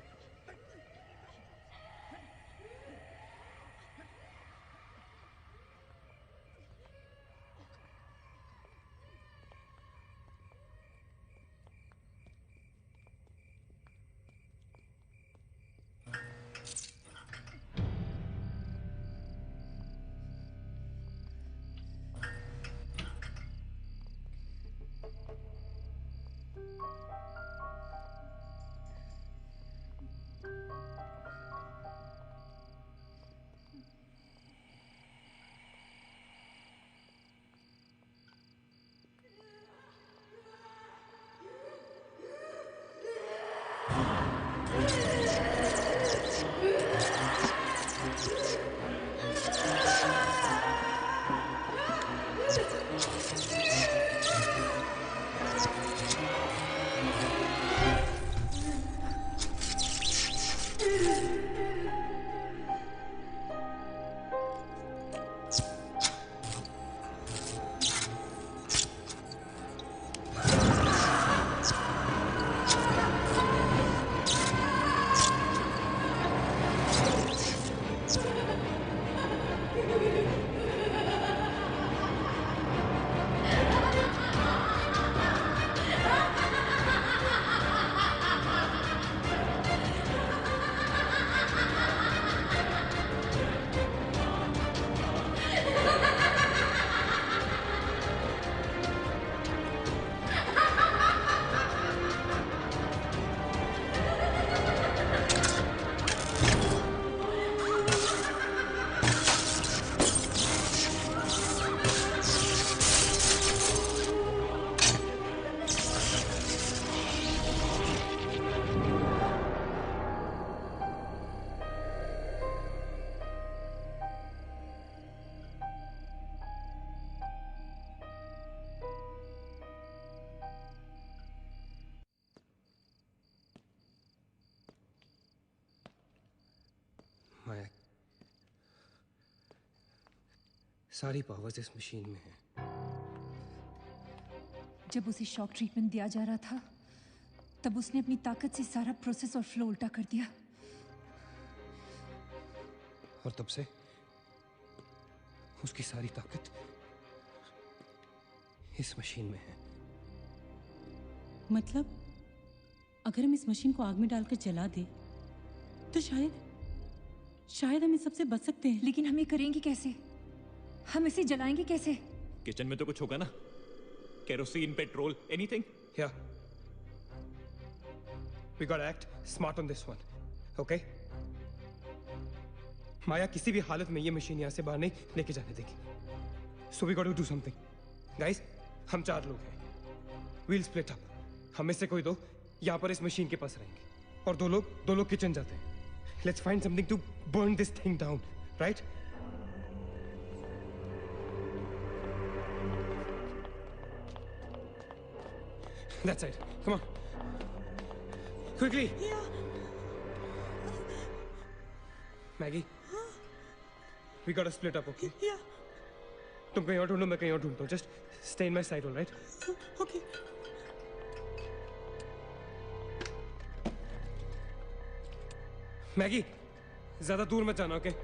सारी पावर्स इस मशीन में हैं। जब उसे शॉक ट्रीटमेंट दिया जा रहा था तब उसने अपनी ताकत से सारा प्रोसेस और फ्लो उल्टा कर दिया। और तब से उसकी सारी ताकत इस मशीन में है। मतलब अगर हम इस मशीन को आग में डालकर जला दें तो शायद हम इस सबसे बच सकते हैं। लेकिन हम ये करेंगे कैसे? हम इसे जलाएंगे कैसे? किचन में तो कुछ होगा ना, kerosene, petrol, anything. Yeah. We gotta act smart on this one, okay? माया किसी भी हालत में ये मशीन यहाँ से बाहर नहीं लेके जाने देगी। So we gotta do something. Guys, हम 4 लोग हैं। We'll split up. हम में से कोई 2 यहाँ पर इस मशीन के पास रहेंगे और 2 लोग किचन जाते हैं। Let's find something to burn this thing down, right? That's it. Come on. Quickly. Yeah. Maggie. We gotta split up, okay? Yeah. तुम कहीं और ढूंढो, मैं कहीं और ढूंढता हूँ. Just stay in my side, all right? Okay. Maggie, ज़्यादा दूर मत जाना, okay?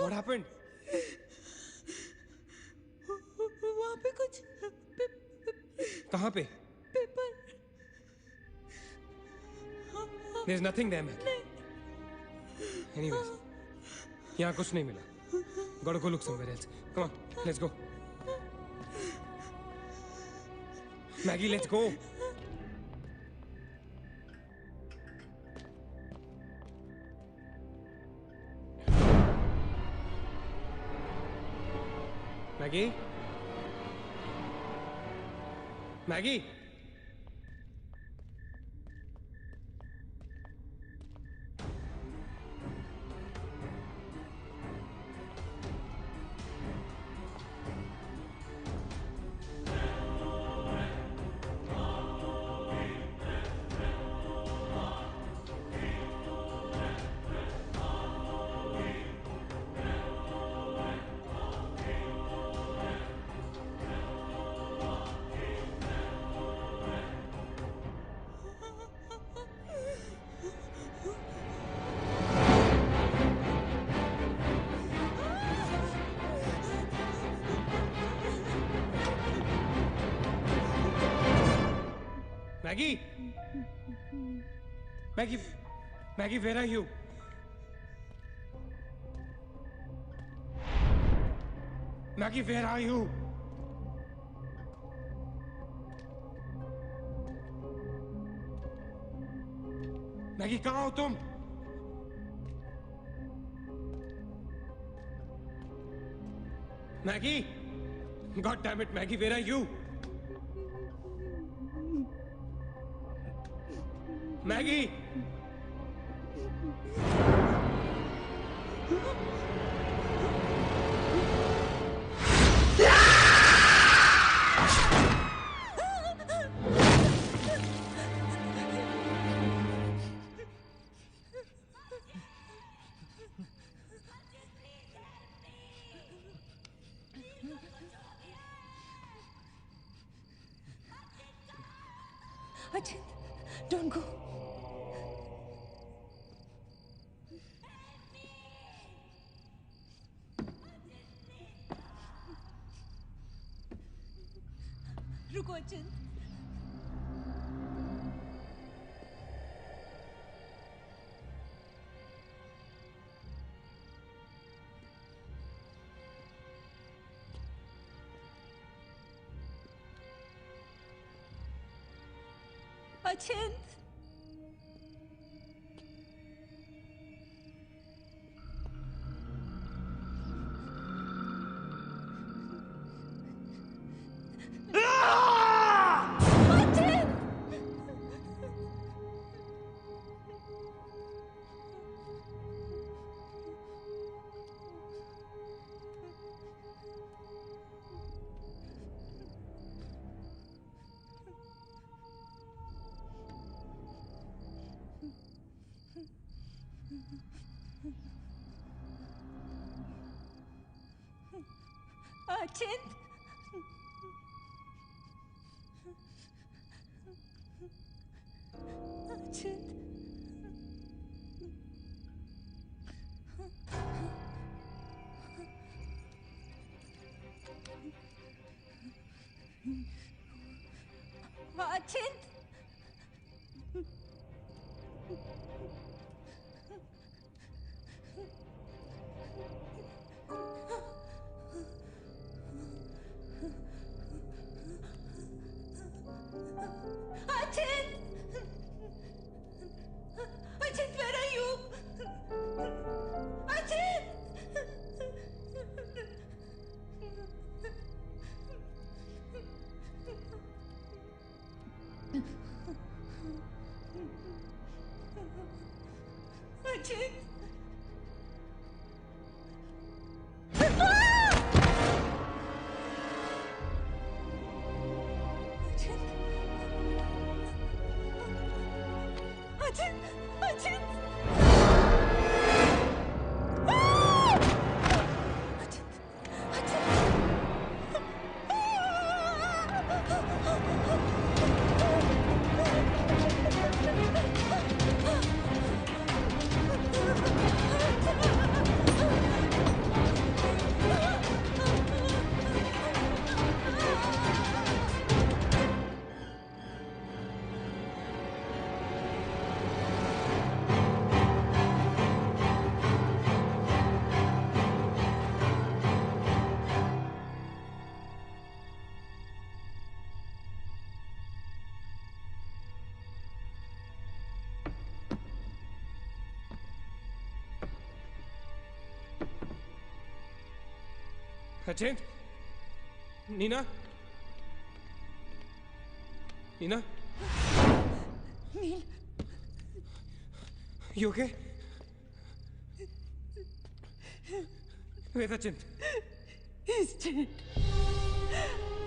What happened? वहाँ पे कुछ कहाँ पे? Paper. There's nothing there, Maggie. Anyways, यहाँ कुछ नहीं मिला. Gotta go look somewhere else. Come on, let's go. Maggie, let's go. Maggie? Maggie? Maggie? Maggie, where are you? Maggie, where are you? Maggie, कहाँ हो तुम? Maggie? God damn it, Maggie, where are you? Maggie! Ajit, don't go. रुको अचिंत। अचिंत अचिंत अचिंत अचिंत Ajit, where are you? Ajit! Ajit! Ajit! Ajit! अचिंत Neena Neena nil You okay? Where's Achint? He's dead.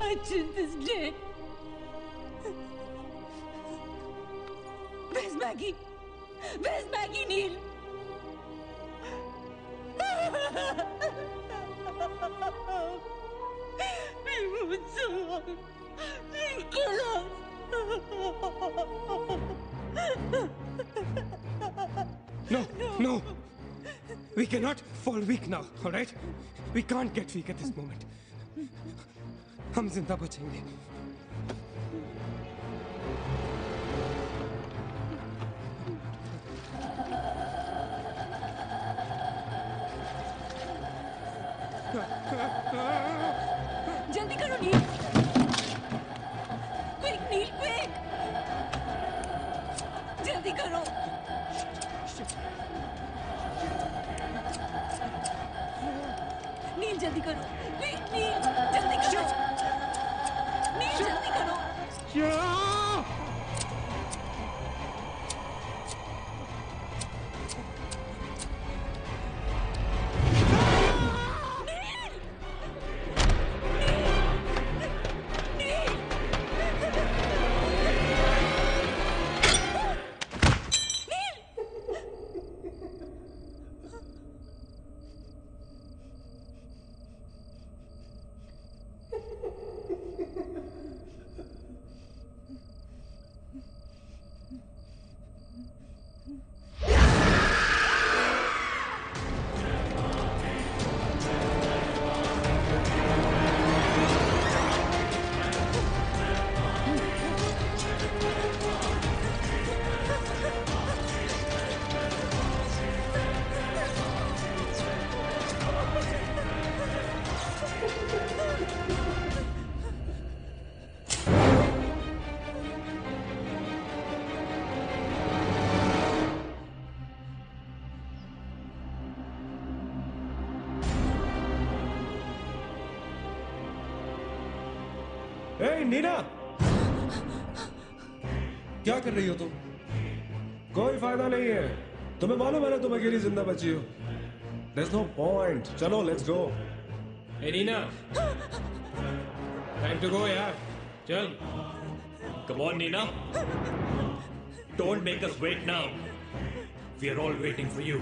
Achint is dead. Where's Maggie? Where's Maggie, Neil? We moved so long. He'll kill us. No. We cannot fall weak now, all right? We can't get weak at this moment. हम जिंदा बचेंगे. जल्दी करो नील. Quick, नील, quick. जल्दी करो. नील जल्दी करो. Quick, नील जल्दी करो. नील ए नीना, क्या कर रही हो तुम? कोई फायदा नहीं है। तुम्हें मालूम है ना तुम अकेली जिंदा बची हो। There's no point. चलो लेट्स गो। ए नीना, टाइम टू गो यार, चल। Come on, Nina. Don't make us wait now. We are all waiting for you.